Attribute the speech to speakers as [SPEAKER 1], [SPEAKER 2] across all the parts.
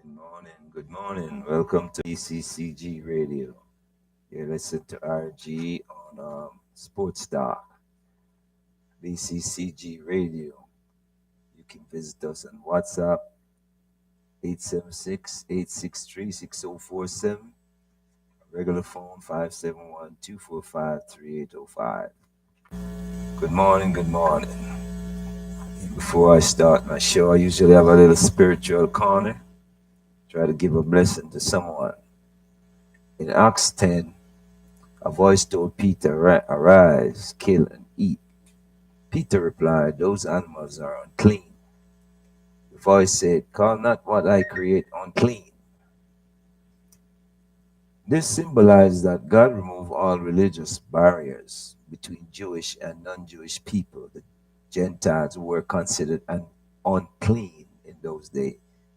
[SPEAKER 1] Good morning. Good morning. Welcome to BCCG Radio. You listen to RG on Sports Talk, BCCG Radio. You can visit us on WhatsApp 876-863-6047. Regular phone 571-245-3805. Good morning. Good morning. Before I start my show, I usually have a little spiritual corner. Try to give a blessing to someone. In Acts 10, a voice told Peter, Arise, kill, and eat. Peter replied, Those animals are unclean. The voice said, Call not what I create unclean. This symbolized that God removed all religious barriers between Jewish and non Jewish people. The Gentiles were considered unclean in those days.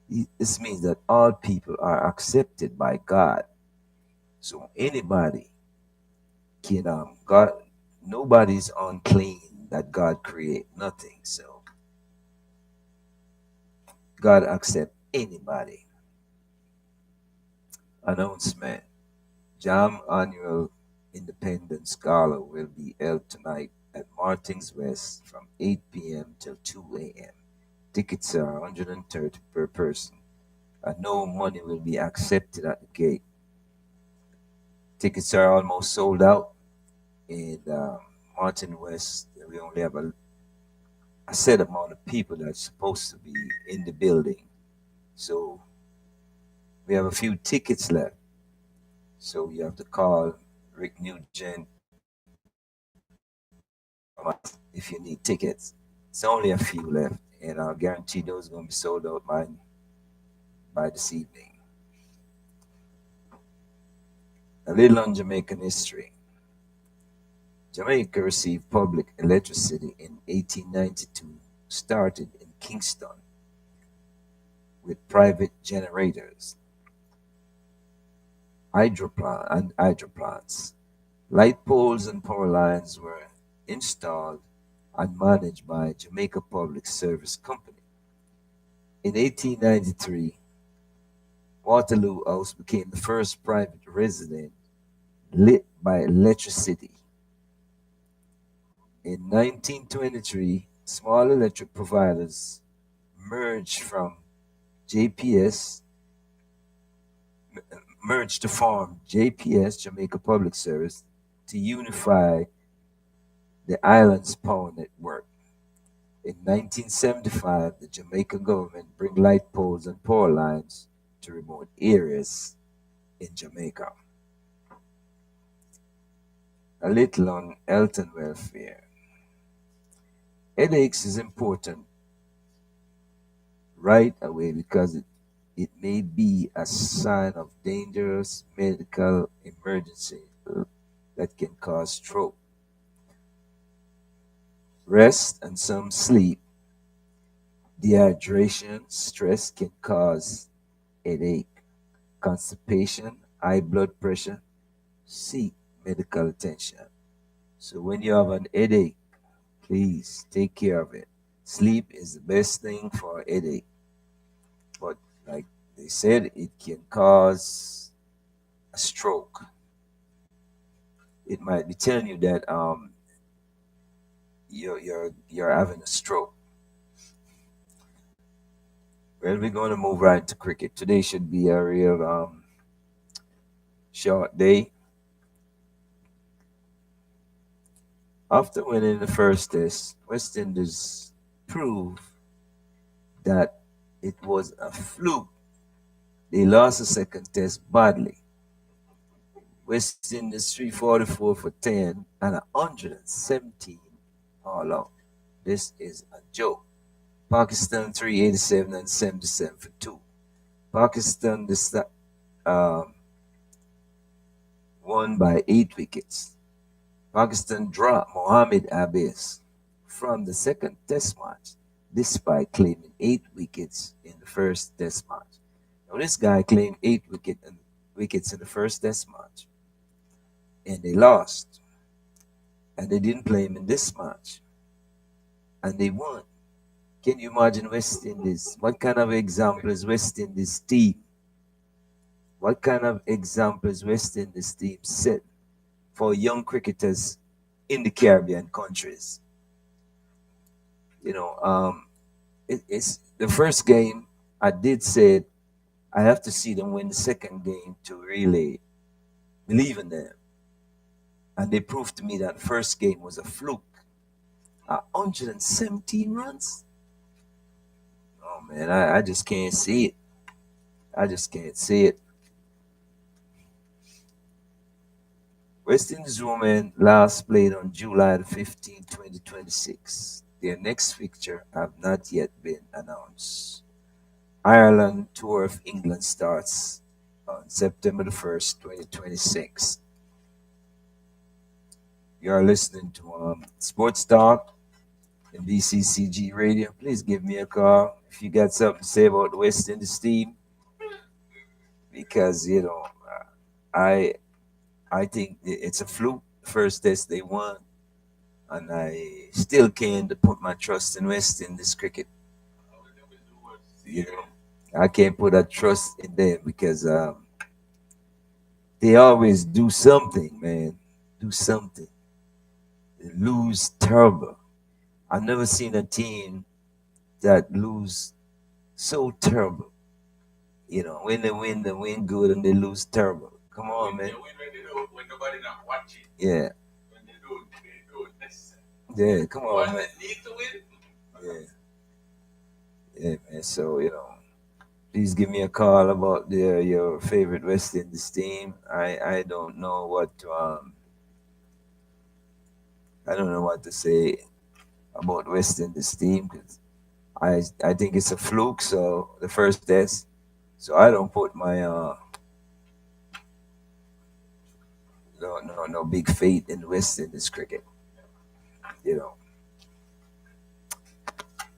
[SPEAKER 1] This means that all people are accepted by God. So anybody can, God, nobody's unclean that God create, nothing. So God accept anybody. Announcement. Jam annual Independence Gala will be held tonight at Martins West from 8 p.m. till 2 a.m. Tickets are 130 per person, and no money will be accepted at the gate. Tickets are almost sold out. In Martin West, we only have a set amount of people that's supposed to be in the building. So we have a few tickets left. So you have to call Rick Nugent if you need tickets. It's only a few left, and I'll guarantee those are going to be sold out by this evening. A little on Jamaican history. Jamaica received public electricity in 1892, started in Kingston with private generators, hydroplants. Light poles and power lines were installed and managed by Jamaica Public Service Company. In 1893, Waterloo House became the first private residence lit by electricity. In 1923, small electric providers merged from JPS merged to form JPS, Jamaica Public Service, to unify the island's power network. In 1975, the Jamaican government bring light poles and power lines to remote areas in Jamaica. A little on health and welfare. Headaches is important right away because it may be a sign of dangerous medical emergency that can cause stroke. Rest and some sleep, dehydration, stress can cause headache, constipation, high blood pressure. Seek medical attention. So when you have an headache, please take care of it. Sleep is the best thing for a headache, but like they said, it can cause a stroke. It might be telling you that you're having a stroke. Well, we're going to move right to cricket. Today should be a real short day. After winning the first test, West Indies proved that it was a fluke. They lost the second test badly. West Indies 344 for 10 and 117 all out. This is a joke. Pakistan 387 and 77 for 2. Pakistan um, won by 8 wickets. Pakistan dropped Mohammad Abis from the second test match despite claiming 8 wickets in the first test match. Now this guy claimed wickets in the first test match and they lost. And they didn't play him in this match and they won. Can you imagine West Indies? What kind of example is West Indies team? What kind of example is West Indies team set for young cricketers in the Caribbean countries? You know, it's the first game. I did say it, I have to see them win the second game to really believe in them. And they proved to me that first game was a fluke. 117 runs? Oh man, I just can't see it. I just can't see it. West Indies women last played on July the 15th, 2026. Their next fixture have not yet been announced. Ireland Tour of England starts on September the 1st, 2026. You are listening to Sports Talk in BCCG Radio. Please give me a call if you got something to say about the West Indies team, because I I think it's a fluke. First test they won, and I still can't put my trust in West Indies cricket. You know, I can't put that trust in them because they always do something, man. Do something. They lose terrible. I've never seen a team that lose so terrible. You know, when they win good, and they lose terrible. Come on, man. When nobody not watching. Yeah. When they do it necessary. Yeah, come on, man. Need to win. Yeah, yeah, man. So please give me a call about your favorite West Indies team. I don't know what to, I don't know what to say about West Indies team, because I think it's a fluke. So the first test. So I don't put my no big faith in West Indies cricket. You know.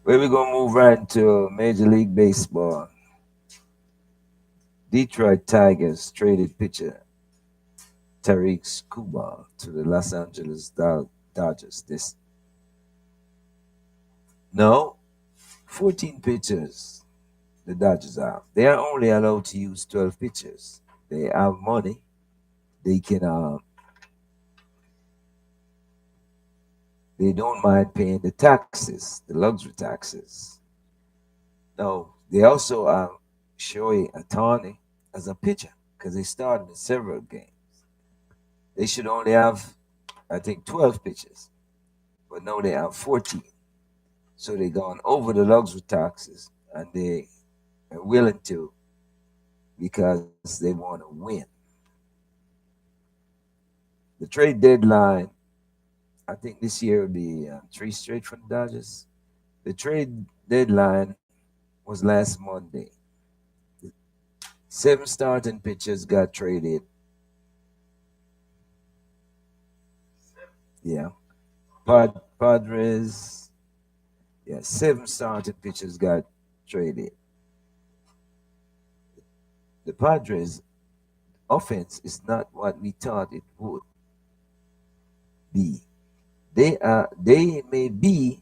[SPEAKER 1] Where we gonna move right into Major League Baseball. Detroit Tigers traded pitcher Tariq Skubal to the Los Angeles Dodgers. This no 14 pitchers the Dodgers have. They are only allowed to use 12 pitchers. They have money. They can they don't mind paying the taxes, the luxury taxes. No, they also Shohei Ohtani as a pitcher because they started in several games. They should only have, I think, 12 pitchers, but no, they have 14. So they gone over the luxury taxes, and they are willing to because they want to win. The trade deadline, I think this year will be three straight for the Dodgers. The trade deadline was last Monday. Seven starting pitchers got traded. Yeah. Padres, yeah, seven starting pitchers got traded. The Padres offense is not what we thought it would be. They may be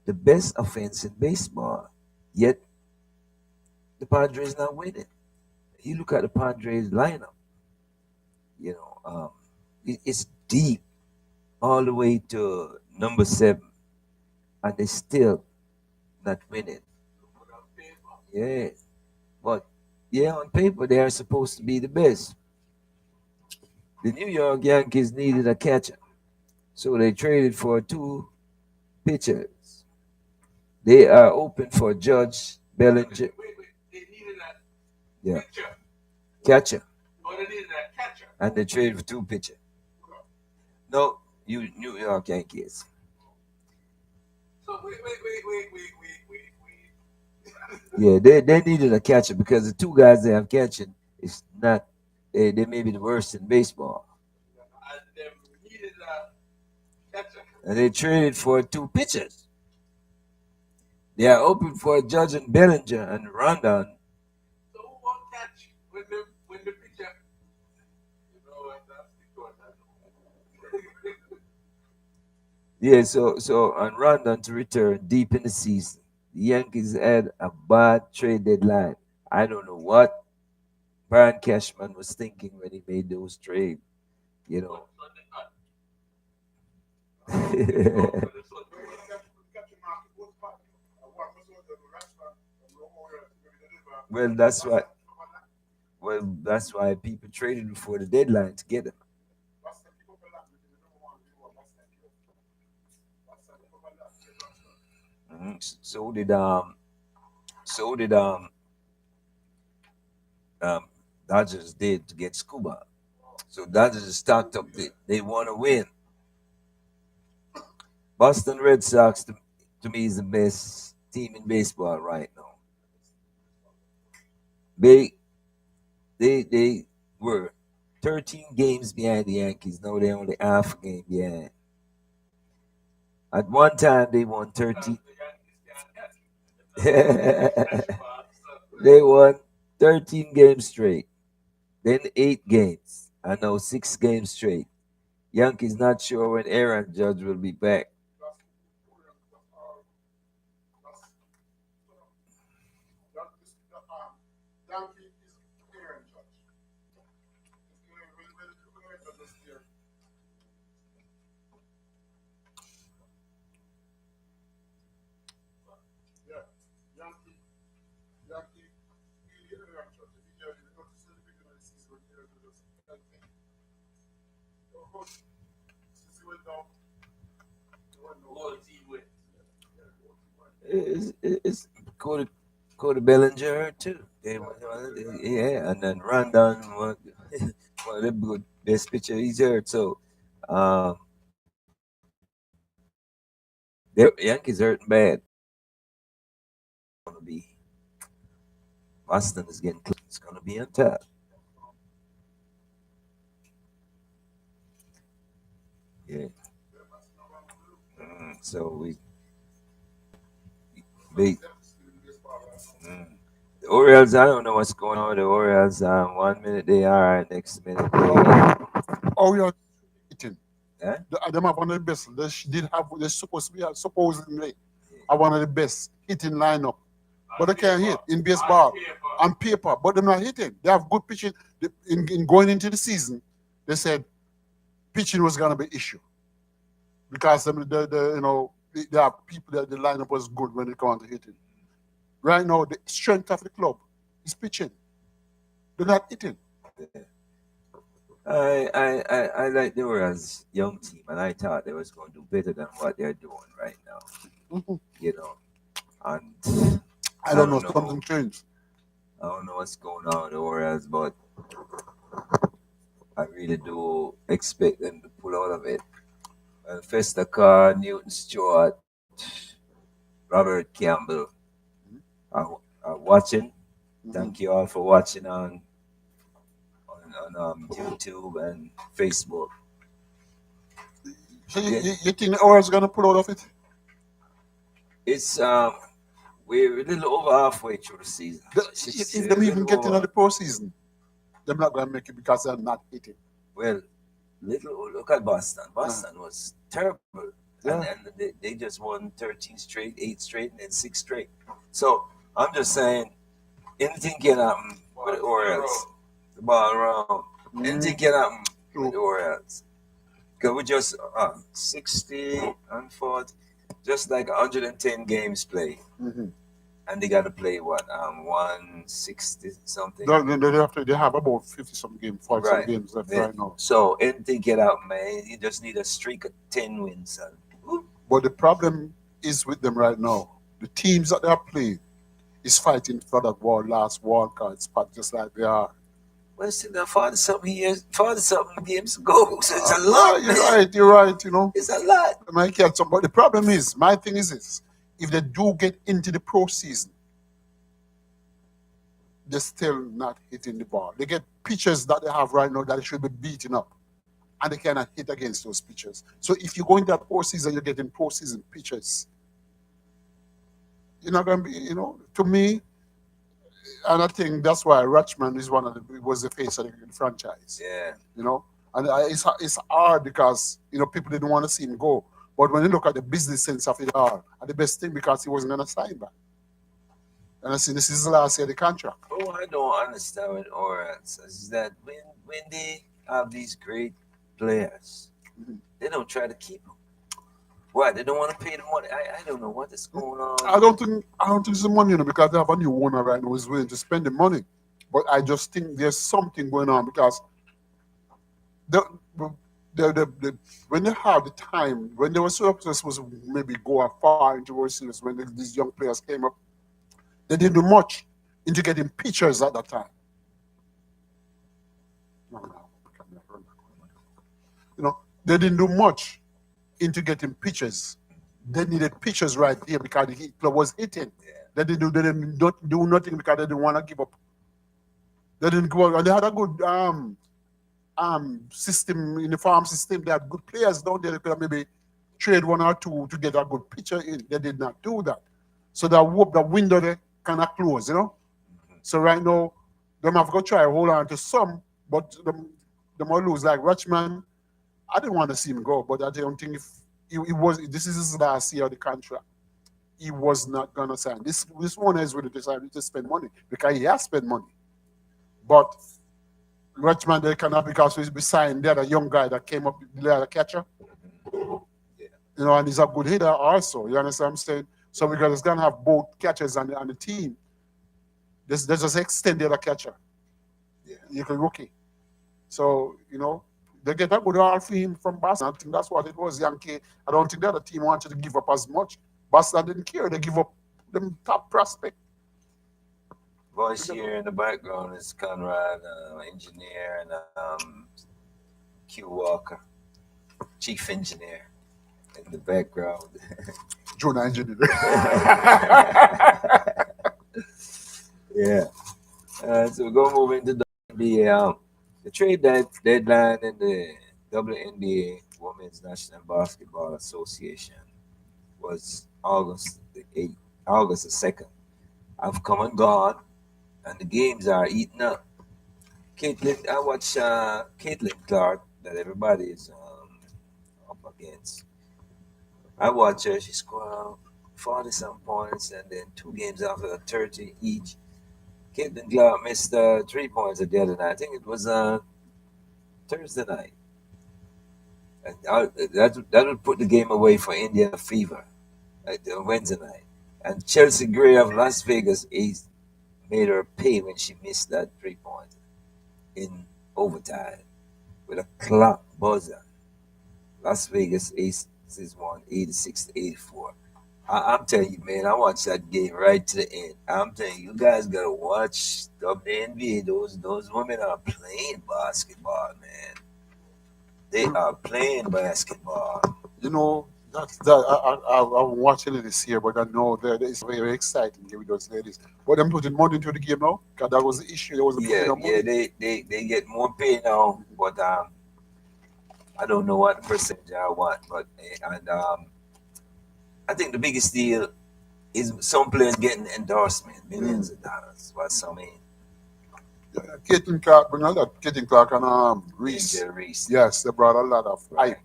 [SPEAKER 1] the best offense in baseball, yet the Padres not winning. You look at the Padres lineup, it's deep all the way to number seven, and they still not winning. Yeah, but yeah, on paper they are supposed to be the best. The New York Yankees needed a catcher, so they traded for two pitchers. They are open for Judge Bellinger. They needed a yeah catcher, they needed a catcher, and they traded for two pitchers. No, you New York Yankees. So yeah, they needed a catcher because the two guys they have catching is not. They may be the worst in baseball. And they needed a catcher. And they traded for two pitchers. They are open for Judge and Bellinger and Rondon. So who won't catch when the pitcher? You know what? That's yeah, so and Rondon to return deep in the season. the Yankees had a bad trade deadline. I don't know what Brian Cashman was thinking when he made those trades. You know. Well, that's why. Well, that's why people traded before the deadline to get him. So did so did um Dodgers did to get Scuba. So Dodgers is stocked up. They want to win. Boston Red Sox to me is the best team in baseball right now. They they were 13 games behind the Yankees. Now they're only half a game behind. At one time they won 13. They won 13 games straight, then 8 games, and now 6 games straight. Yankees not sure when Aaron Judge will be back. It's Cody Bellinger too. Yeah, and then Rondon, one of the good best pitcher he's hurt. So the Yankees hurting bad. Gonna be Boston is getting close. It's gonna be on top. Yeah. So we beat the Orioles. I don't know what's going on with the Orioles. 1 minute they are, next minute they.
[SPEAKER 2] Oh, you're eating.
[SPEAKER 1] Huh?
[SPEAKER 2] Them have one of the best. Did have. They're supposed to be supposedly are one of the best hitting lineup, but they can't hit in baseball on paper. But they're not hitting. They have good pitching. In going into the season, they said pitching was gonna be issue because the there are people that the lineup was good when it comes to hitting. Right now, the strength of the club is pitching. They're not hitting.
[SPEAKER 1] Yeah. I like the Orioles young team, and I thought they was going to do better than what they're doing right now.
[SPEAKER 2] Mhm.
[SPEAKER 1] You know, and
[SPEAKER 2] I
[SPEAKER 1] I
[SPEAKER 2] don't know.
[SPEAKER 1] don't
[SPEAKER 2] Something
[SPEAKER 1] know.
[SPEAKER 2] changed.
[SPEAKER 1] I don't know what's going on with the Orioles, but I really do expect them to pull out of it. Festa Carr, Newton Stewart, Robert Campbell are watching.
[SPEAKER 2] Mhm.
[SPEAKER 1] Thank you all for watching on YouTube and Facebook.
[SPEAKER 2] So
[SPEAKER 1] Yeah,
[SPEAKER 2] you think the Orioles gonna pull out of it?
[SPEAKER 1] it's we're a little over halfway through the season. It's
[SPEAKER 2] If
[SPEAKER 1] a
[SPEAKER 2] them even
[SPEAKER 1] little
[SPEAKER 2] get into
[SPEAKER 1] over.
[SPEAKER 2] the postseason, they're not gonna make it because they're not hitting.
[SPEAKER 1] Well, look at Boston.
[SPEAKER 2] Uh,
[SPEAKER 1] Boston was terrible, and
[SPEAKER 2] yeah.
[SPEAKER 1] they just won 13 straight, 8 straight, and then 6 straight. So I'm just saying anything can happen with the Orioles. The ball around. Anything
[SPEAKER 2] Mm,
[SPEAKER 1] can happen with
[SPEAKER 2] true.
[SPEAKER 1] the Orioles. Because we just 60 and 40, just like 110 games played,
[SPEAKER 2] Mm-hmm.
[SPEAKER 1] and they got to play what 160 something.
[SPEAKER 2] They have about 50 some games, 40 some
[SPEAKER 1] Right.
[SPEAKER 2] games left
[SPEAKER 1] Yeah.
[SPEAKER 2] right now.
[SPEAKER 1] So anything get out, man. You just need a streak of 10 wins. And, whoop.
[SPEAKER 2] But the problem is with them right now. The teams that they are playing is fighting for that last wild card spot, just like they are.
[SPEAKER 1] Well, see, now 40 something games ago. So it's a
[SPEAKER 2] Yeah,
[SPEAKER 1] lot,
[SPEAKER 2] you're
[SPEAKER 1] man.
[SPEAKER 2] right. You're right. You know,
[SPEAKER 1] It's a lot.
[SPEAKER 2] my cats. But the problem is, my thing is this: if they do get into the pro season, they're still not hitting the ball. They get pitchers that they have right now that they should be beating up, and they cannot hit against those pitchers. So if you go into that postseason, you're getting postseason pitchers. You're not going to be, to me, and I think that's why Rutschman is was the face of the franchise.
[SPEAKER 1] Yeah.
[SPEAKER 2] You know, and it's hard because people didn't want to see him go. But when you look at the business sense of it all, and the best thing because he wasn't going to sign back. And I see this is the last year of the contract.
[SPEAKER 1] Oh, I don't understand with Orans is that when they have these great players,
[SPEAKER 2] Mhm.
[SPEAKER 1] they don't try to keep them. Why? They don't want to pay the money. I don't know what is going on.
[SPEAKER 2] I don't think it's the money, because they have a new owner right now who's willing to spend the money. But I just think there's something going on because the, the when they have the time, when they were supposed to maybe go far into World Series, when these young players came up, they didn't do much into getting pitchers at that time. No, no, they didn't do much into getting pitchers. They needed pitchers right there because the Hitler was hitting. They didn't not do nothing because they didn't want to give up. They didn't go, and they had a good system in the farm system. They had good players down there. They could have maybe trade one or two to get a good pitcher in. They did not do that. So the window there kind of closed. So right now, them have got to try to hold on to some, but them all lose. Like Rutschman, I didn't want to see him go, but I don't think if he was, this is his last year of the contract. He was not gonna sign. This one is really decided to spend money because he has spent money. But Rutschman they cannot because he's beside the other young guy that came up, the other catcher,
[SPEAKER 1] Yeah,
[SPEAKER 2] and he's a good hitter also. You understand what I'm saying? So because it's gonna have both catchers on the team, there's just extend the other catcher.
[SPEAKER 1] yeah.
[SPEAKER 2] You can rookie. So, they get a good haul for him from Boston. I think that's what it was, Yankee. I don't think the other team wanted to give up as much. Boston didn't care. They give up them top prospect.
[SPEAKER 1] Voice here in the background is Conrad, engineer, and Q Walker, chief engineer in the background.
[SPEAKER 2] Jonah engineer.
[SPEAKER 1] Yeah. So we're going to move into the NBA. The deadline in the WNBA, Women's National Basketball Association, was August the 8th, August the 2nd. I've come and gone, and the games are eating up. I watch Caitlin Clark that everybody is up against. I watch her. She scored 40 some points, and then 2 games after 30 each. Caitlin Clark missed 3 points the other night. I think it was Thursday night. And that would put the game away for Indiana Fever Wednesday night. And Chelsea Gray of Las Vegas Ace made her pay when she missed that 3 points in overtime with a clock buzzer. Las Vegas Aces won 86 to 84. I'm telling you, man, I watched that game right to the end. I'm telling you, you guys gotta watch the NBA. Those women are playing basketball, man. They are playing basketball.
[SPEAKER 2] I'm watching it this year, but I know that it's very exciting game with those ladies. But them putting money into the game now, because that was the issue. There wasn't putting
[SPEAKER 1] Yeah,
[SPEAKER 2] no
[SPEAKER 1] yeah,
[SPEAKER 2] money.
[SPEAKER 1] they get more pay now, but I don't know what percentage I want, but and I think the biggest deal is some players getting endorsement, millions of dollars, while some ain't.
[SPEAKER 2] Caitlin Clark, bring a lot. Caitlin Clark and Reese.
[SPEAKER 1] Angel Reese.
[SPEAKER 2] Yes, they brought a lot of
[SPEAKER 1] Right.
[SPEAKER 2] hype.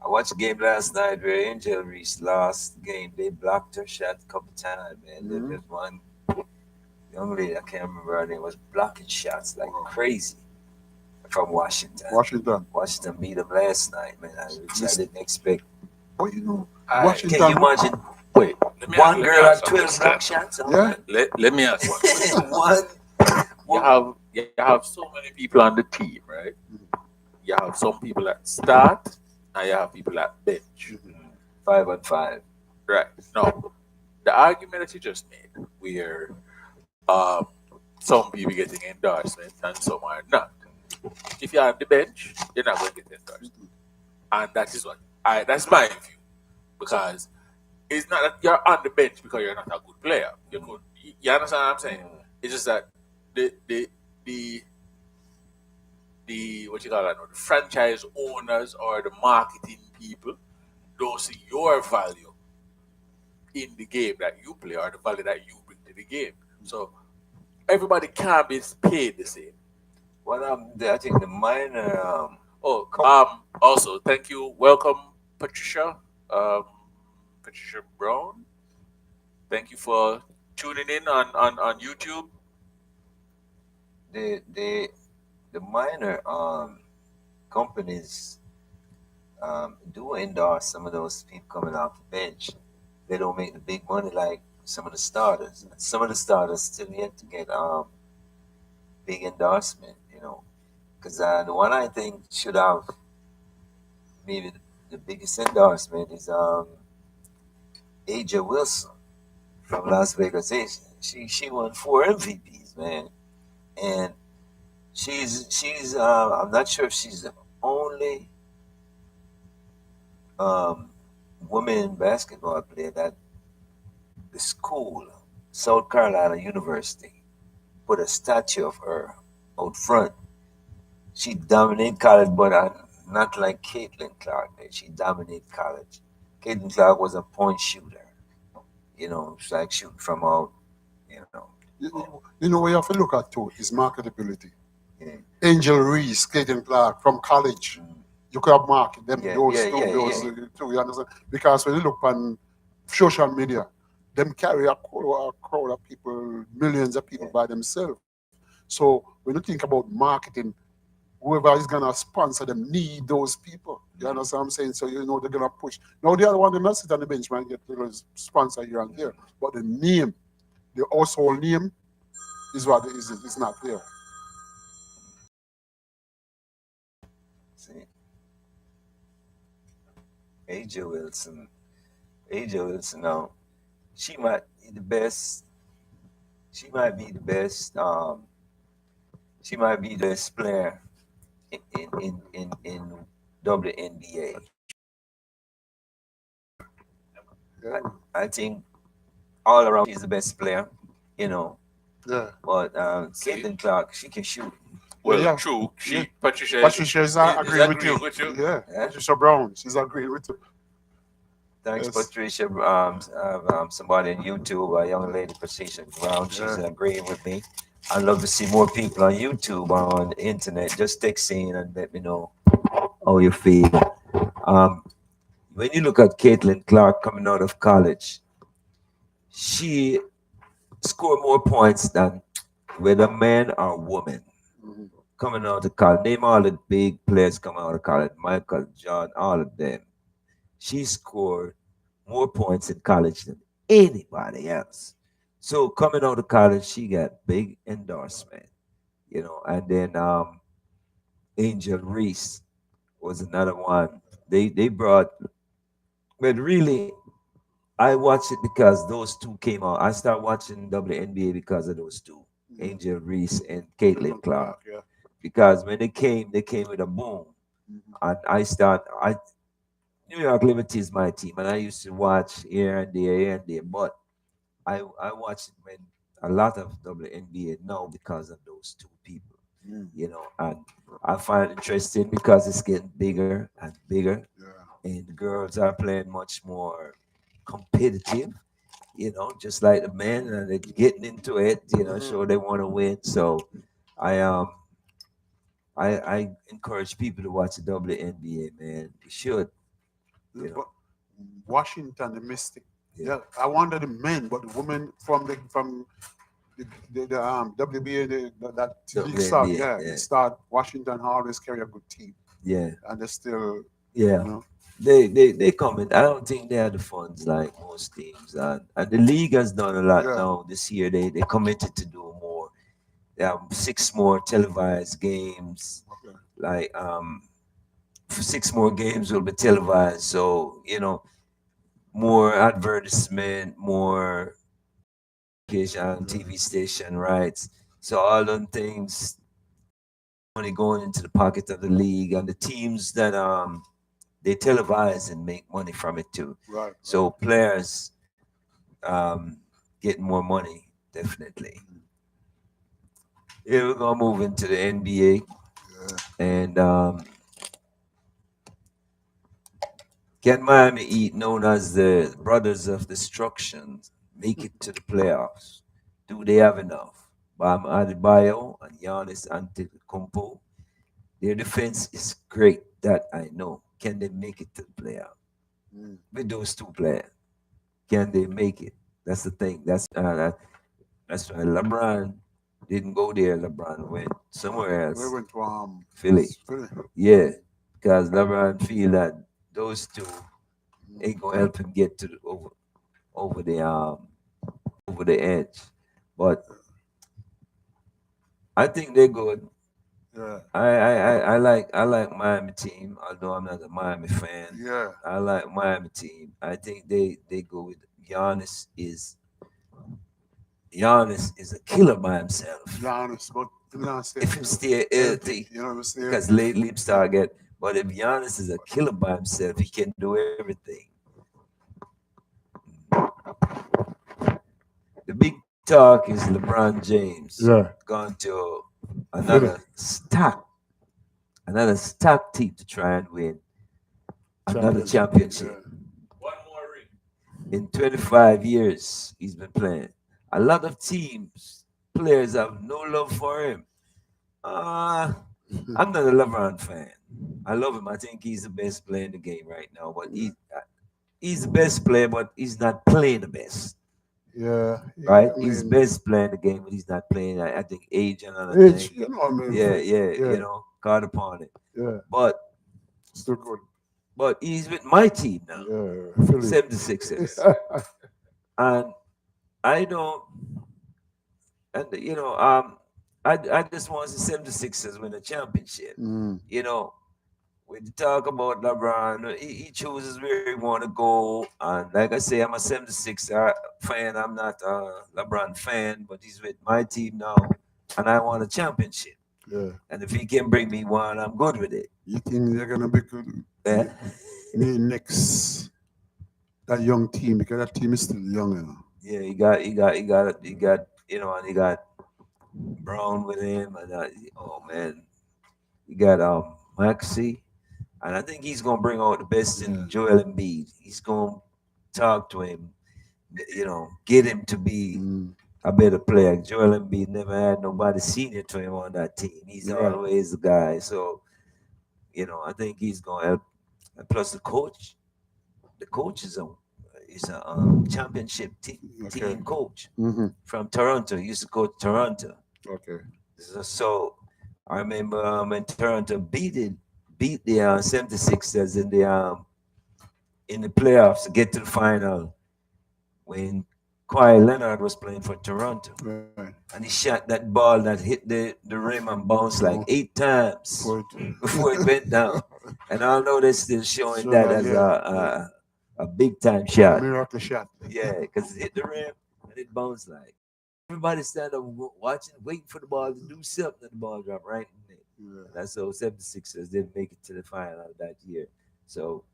[SPEAKER 1] I watched a game last night where Angel Reese lost the game. They blocked her shot a couple times, man.
[SPEAKER 2] Mhm.
[SPEAKER 1] There's one young lady, I can't remember her name, was blocking shots like crazy from Washington.
[SPEAKER 2] Washington.
[SPEAKER 1] Washington beat them last night, man, which I didn't expect.
[SPEAKER 2] But
[SPEAKER 3] Alright,
[SPEAKER 1] Can you
[SPEAKER 2] Washington.
[SPEAKER 1] imagine? Wait, one girl had 12 block shots?
[SPEAKER 2] Yeah.
[SPEAKER 3] Let me ask one.
[SPEAKER 1] One.
[SPEAKER 3] You have so many people on the team, right? You have some people that start and you have people that bench.
[SPEAKER 1] 5-on-5.
[SPEAKER 3] Right. No. The argument that you just made, where some people getting endorsement and some are not. If you're on the bench, you're not going to get endorsed. And that is that's my view. Because it's not that you're on the bench because you're not a good player. You're good. You understand what I'm saying? It's just that the what you call that, the franchise owners or the marketing people don't see your value in the game that you play or the value that you bring to the game. So everybody can't be paid the same.
[SPEAKER 1] Well, I think the minor.
[SPEAKER 3] Oh, also thank you. Welcome, Patricia. Patricia Brown. Thank you for tuning in on YouTube.
[SPEAKER 1] The minor companies do endorse some of those people coming off the bench. They don't make the big money like some of the starters. Some of the starters still yet to get big endorsement, you know. Because the one I think should have maybe the biggest endorsement is Aja Wilson from Las Vegas. She won 4 MVPs, man, and she's I'm not sure if she's the only um, women basketball player that the school, South Carolina University, put a statue of her out front. She dominated college, but not like Caitlin Clark did. She dominated college. Caitlin Clark was a point shooter. You know, it's like shooting from out. You know,
[SPEAKER 2] You know what you have to look at too is marketability.
[SPEAKER 1] yeah,
[SPEAKER 2] Angel Reese, Clayton Clark from college.
[SPEAKER 1] mm,
[SPEAKER 2] You could have market them,
[SPEAKER 1] yeah,
[SPEAKER 2] those
[SPEAKER 1] yeah,
[SPEAKER 2] two,
[SPEAKER 1] yeah,
[SPEAKER 2] those
[SPEAKER 1] yeah.
[SPEAKER 2] two, you understand? Because when you look on social media, them carry a crowd of people, millions of people
[SPEAKER 1] Yeah.
[SPEAKER 2] by themselves. So when you think about marketing, whoever is gonna sponsor them need those people. You understand what I'm saying? So you know they're gonna push. Now the other one they not sit on the bench man get little sponsor here and there. But the name, the household name is what is not there.
[SPEAKER 1] See, Aja Wilson, Aja Wilson. Now she might be the best. She might be the best. She might be the best player in WNBA.
[SPEAKER 2] Yeah.
[SPEAKER 1] I think all around she's the best player, you know.
[SPEAKER 2] Yeah.
[SPEAKER 1] But
[SPEAKER 3] See,
[SPEAKER 1] Caitlin Clark, she can shoot.
[SPEAKER 3] well,
[SPEAKER 2] Yeah.
[SPEAKER 3] true.
[SPEAKER 2] Yeah.
[SPEAKER 3] Patricia
[SPEAKER 2] Patricia is
[SPEAKER 3] is
[SPEAKER 2] agreeing with
[SPEAKER 3] agreeing
[SPEAKER 2] you.
[SPEAKER 3] with you.
[SPEAKER 2] Yeah.
[SPEAKER 1] Yeah.
[SPEAKER 2] Patricia Brown, she's agreeing with you.
[SPEAKER 1] Thanks,
[SPEAKER 2] Yes.
[SPEAKER 1] Patricia. Somebody on YouTube, a young lady, Patricia Brown. She's
[SPEAKER 2] Yeah.
[SPEAKER 1] agreeing with me. I'd love to see more people on YouTube or on the internet. Just text in and let me know how you feel. Um, when you look at Caitlin Clark coming out of college, she scored more points than whether man or woman
[SPEAKER 2] Mhm.
[SPEAKER 1] coming out of college. Name all the big players coming out of college. Michael Jordan, all of them. She scored more points in college than anybody else. So coming out of college, she got big endorsement, you know. And then Angel Reese was another one. They brought, but really, I watched it because those two came out. I started watching WNBA because of those two,
[SPEAKER 2] Mhm.
[SPEAKER 1] Angel Reese and Caitlin
[SPEAKER 2] Caitlin
[SPEAKER 1] Clark.
[SPEAKER 2] Clark, yeah.
[SPEAKER 1] Because when they came with a boom,
[SPEAKER 2] Mhm.
[SPEAKER 1] and I New York Liberty is my team, and I used to watch here and there. But I watched it when a lot of WNBA now because of those two people,
[SPEAKER 2] Mm.
[SPEAKER 1] you know, and I find it interesting because it's getting bigger and bigger,
[SPEAKER 2] Yeah.
[SPEAKER 1] and the girls are playing much more competitive, you know, just like the men, and they're getting into it, you know,
[SPEAKER 2] Mhm.
[SPEAKER 1] so they want to win. So I um I encourage people to watch the WNBA, man. You should, you know,
[SPEAKER 2] But Washington, the Mystic.
[SPEAKER 1] yeah.
[SPEAKER 2] Yeah, I wonder the men, but the women from the WBA that league start.
[SPEAKER 1] WNBA,
[SPEAKER 2] Yeah, it
[SPEAKER 1] yeah,
[SPEAKER 2] start. Washington always carry a good team,
[SPEAKER 1] yeah,
[SPEAKER 2] and they still,
[SPEAKER 1] yeah.
[SPEAKER 2] you know,
[SPEAKER 1] They come in. I don't think they have the funds like most teams, and the league has done a lot
[SPEAKER 2] yeah,
[SPEAKER 1] now. This year they committed to do more. They have 6 more televised games.
[SPEAKER 2] okay.
[SPEAKER 1] Like 6 more games will be televised. So you know more advertisement, more occasion,
[SPEAKER 2] Yeah.
[SPEAKER 1] TV station rights. So all them things money going into the pocket of the league and the teams that they televise and make money from it too.
[SPEAKER 2] Right, right.
[SPEAKER 1] So players getting more money definitely. Yeah, we're gonna move into the NBA
[SPEAKER 2] Yeah.
[SPEAKER 1] and can Miami Heat, known as the Brothers of Destruction, make it to the playoffs? Do they have enough? Bam Adebayo and Giannis Antetokounmpo. Their defense is great. That I know. Can they make it to the playoff
[SPEAKER 2] Mm.
[SPEAKER 1] with those two players? Can they make it? That's the thing. That's why LeBron didn't go there. LeBron went somewhere
[SPEAKER 2] We
[SPEAKER 1] else.
[SPEAKER 2] went to
[SPEAKER 1] Philly.
[SPEAKER 2] Philly.
[SPEAKER 1] Yeah, because LeBron feel that those two ain't gonna help him get to over the over the edge. But I think they're good.
[SPEAKER 2] Yeah,
[SPEAKER 1] I like Miami team, although I'm not a Miami fan.
[SPEAKER 2] yeah.
[SPEAKER 1] I like Miami team. I think they go with Giannis is a killer by himself.
[SPEAKER 2] Giannis, but to be honest,
[SPEAKER 1] If him stay
[SPEAKER 2] healthy,
[SPEAKER 1] healthy,
[SPEAKER 2] you know what I'm saying?
[SPEAKER 1] because lately Star get. But if Giannis is a killer by himself, he can do everything. The big talk is LeBron James
[SPEAKER 2] Yeah.
[SPEAKER 1] gone to
[SPEAKER 2] Philly.
[SPEAKER 1] another stock team to try and win another
[SPEAKER 2] Championship.
[SPEAKER 1] championship.
[SPEAKER 3] One more ring.
[SPEAKER 1] In 25 years, he's been playing. A lot of teams, players have no love for him. Uh, I'm not a LeBron fan. I love him. I think he's the best player in the game right now. But he's the best player, but he's not playing the best.
[SPEAKER 2] Yeah.
[SPEAKER 1] Right?
[SPEAKER 2] I
[SPEAKER 1] He's the
[SPEAKER 2] mean,
[SPEAKER 1] best player in the game, but he's not playing. I think age and another
[SPEAKER 2] age,
[SPEAKER 1] thing.
[SPEAKER 2] you know, I mean,
[SPEAKER 1] Yeah,
[SPEAKER 2] yeah,
[SPEAKER 1] you know, caught upon it.
[SPEAKER 2] yeah.
[SPEAKER 1] But
[SPEAKER 2] Still good.
[SPEAKER 1] he's with my team now,
[SPEAKER 2] Yeah, Philly.
[SPEAKER 1] 76ers. And I don't, and I just want the 76ers win a championship.
[SPEAKER 2] Mm,
[SPEAKER 1] You know, when you talk about LeBron, he chooses where he want to go. And like I say, I'm a 76er fan. I'm not a LeBron fan, but he's with my team now. And I want a championship.
[SPEAKER 2] yeah.
[SPEAKER 1] And if he can bring me one, I'm good with it.
[SPEAKER 2] You think they're gonna be good?
[SPEAKER 1] Eh?
[SPEAKER 2] Me next that young team because that team is still young, you know.
[SPEAKER 1] Yeah, and he got Brown with him. And oh, man. You got Maxi. And I think he's going to bring out the best
[SPEAKER 2] Yeah.
[SPEAKER 1] in Joel Embiid. He's going to talk to him, get him to be
[SPEAKER 2] Mm,
[SPEAKER 1] a better player. Joel Embiid never had nobody senior to him on that team. He's
[SPEAKER 2] Yeah.
[SPEAKER 1] always the guy. So, I think he's going to help. And plus, the coach is a championship
[SPEAKER 2] okay.
[SPEAKER 1] team coach
[SPEAKER 2] Mm-hmm.
[SPEAKER 1] from Toronto. He used to coach Toronto.
[SPEAKER 2] Okay.
[SPEAKER 1] So I remember when Toronto beat the 76ers in the playoffs to get to the final when Kawhi Leonard was playing for Toronto.
[SPEAKER 2] Right.
[SPEAKER 1] And he shot that ball that hit the rim and bounced like 8 times
[SPEAKER 2] For
[SPEAKER 1] before it went down. And I know they're still showing
[SPEAKER 2] So
[SPEAKER 1] that
[SPEAKER 2] that,
[SPEAKER 1] as
[SPEAKER 2] yeah,
[SPEAKER 1] a big time shot.
[SPEAKER 2] miracle shot.
[SPEAKER 1] Yeah, because it hit the rim and it bounced like. Everybody stand up watching, waiting for the ball to do something, and the ball dropped right in there.
[SPEAKER 2] Yeah.
[SPEAKER 1] That's so 76ers didn't make it to the final that year. So,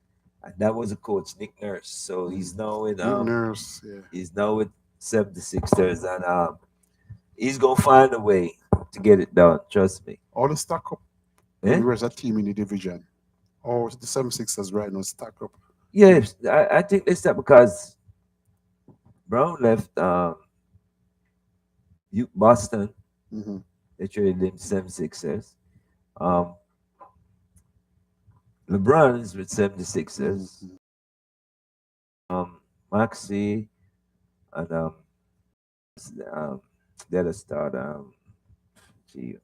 [SPEAKER 1] and that was a coach, Nick Nurse. So he's now with
[SPEAKER 2] Nick Nurse, yeah.
[SPEAKER 1] he's now with 76ers, and he's gonna find a way to get it done. Trust me.
[SPEAKER 2] All the stack up.
[SPEAKER 1] Eh?
[SPEAKER 2] Where's a team in the division? Oh, the 76ers right now stack up.
[SPEAKER 1] Yeah, I think they start because Brown left Boston.
[SPEAKER 2] Mm-hmm.
[SPEAKER 1] They traded him 76ers. Um, LeBron is with 76ers. Maxi and um, the other start. Gee,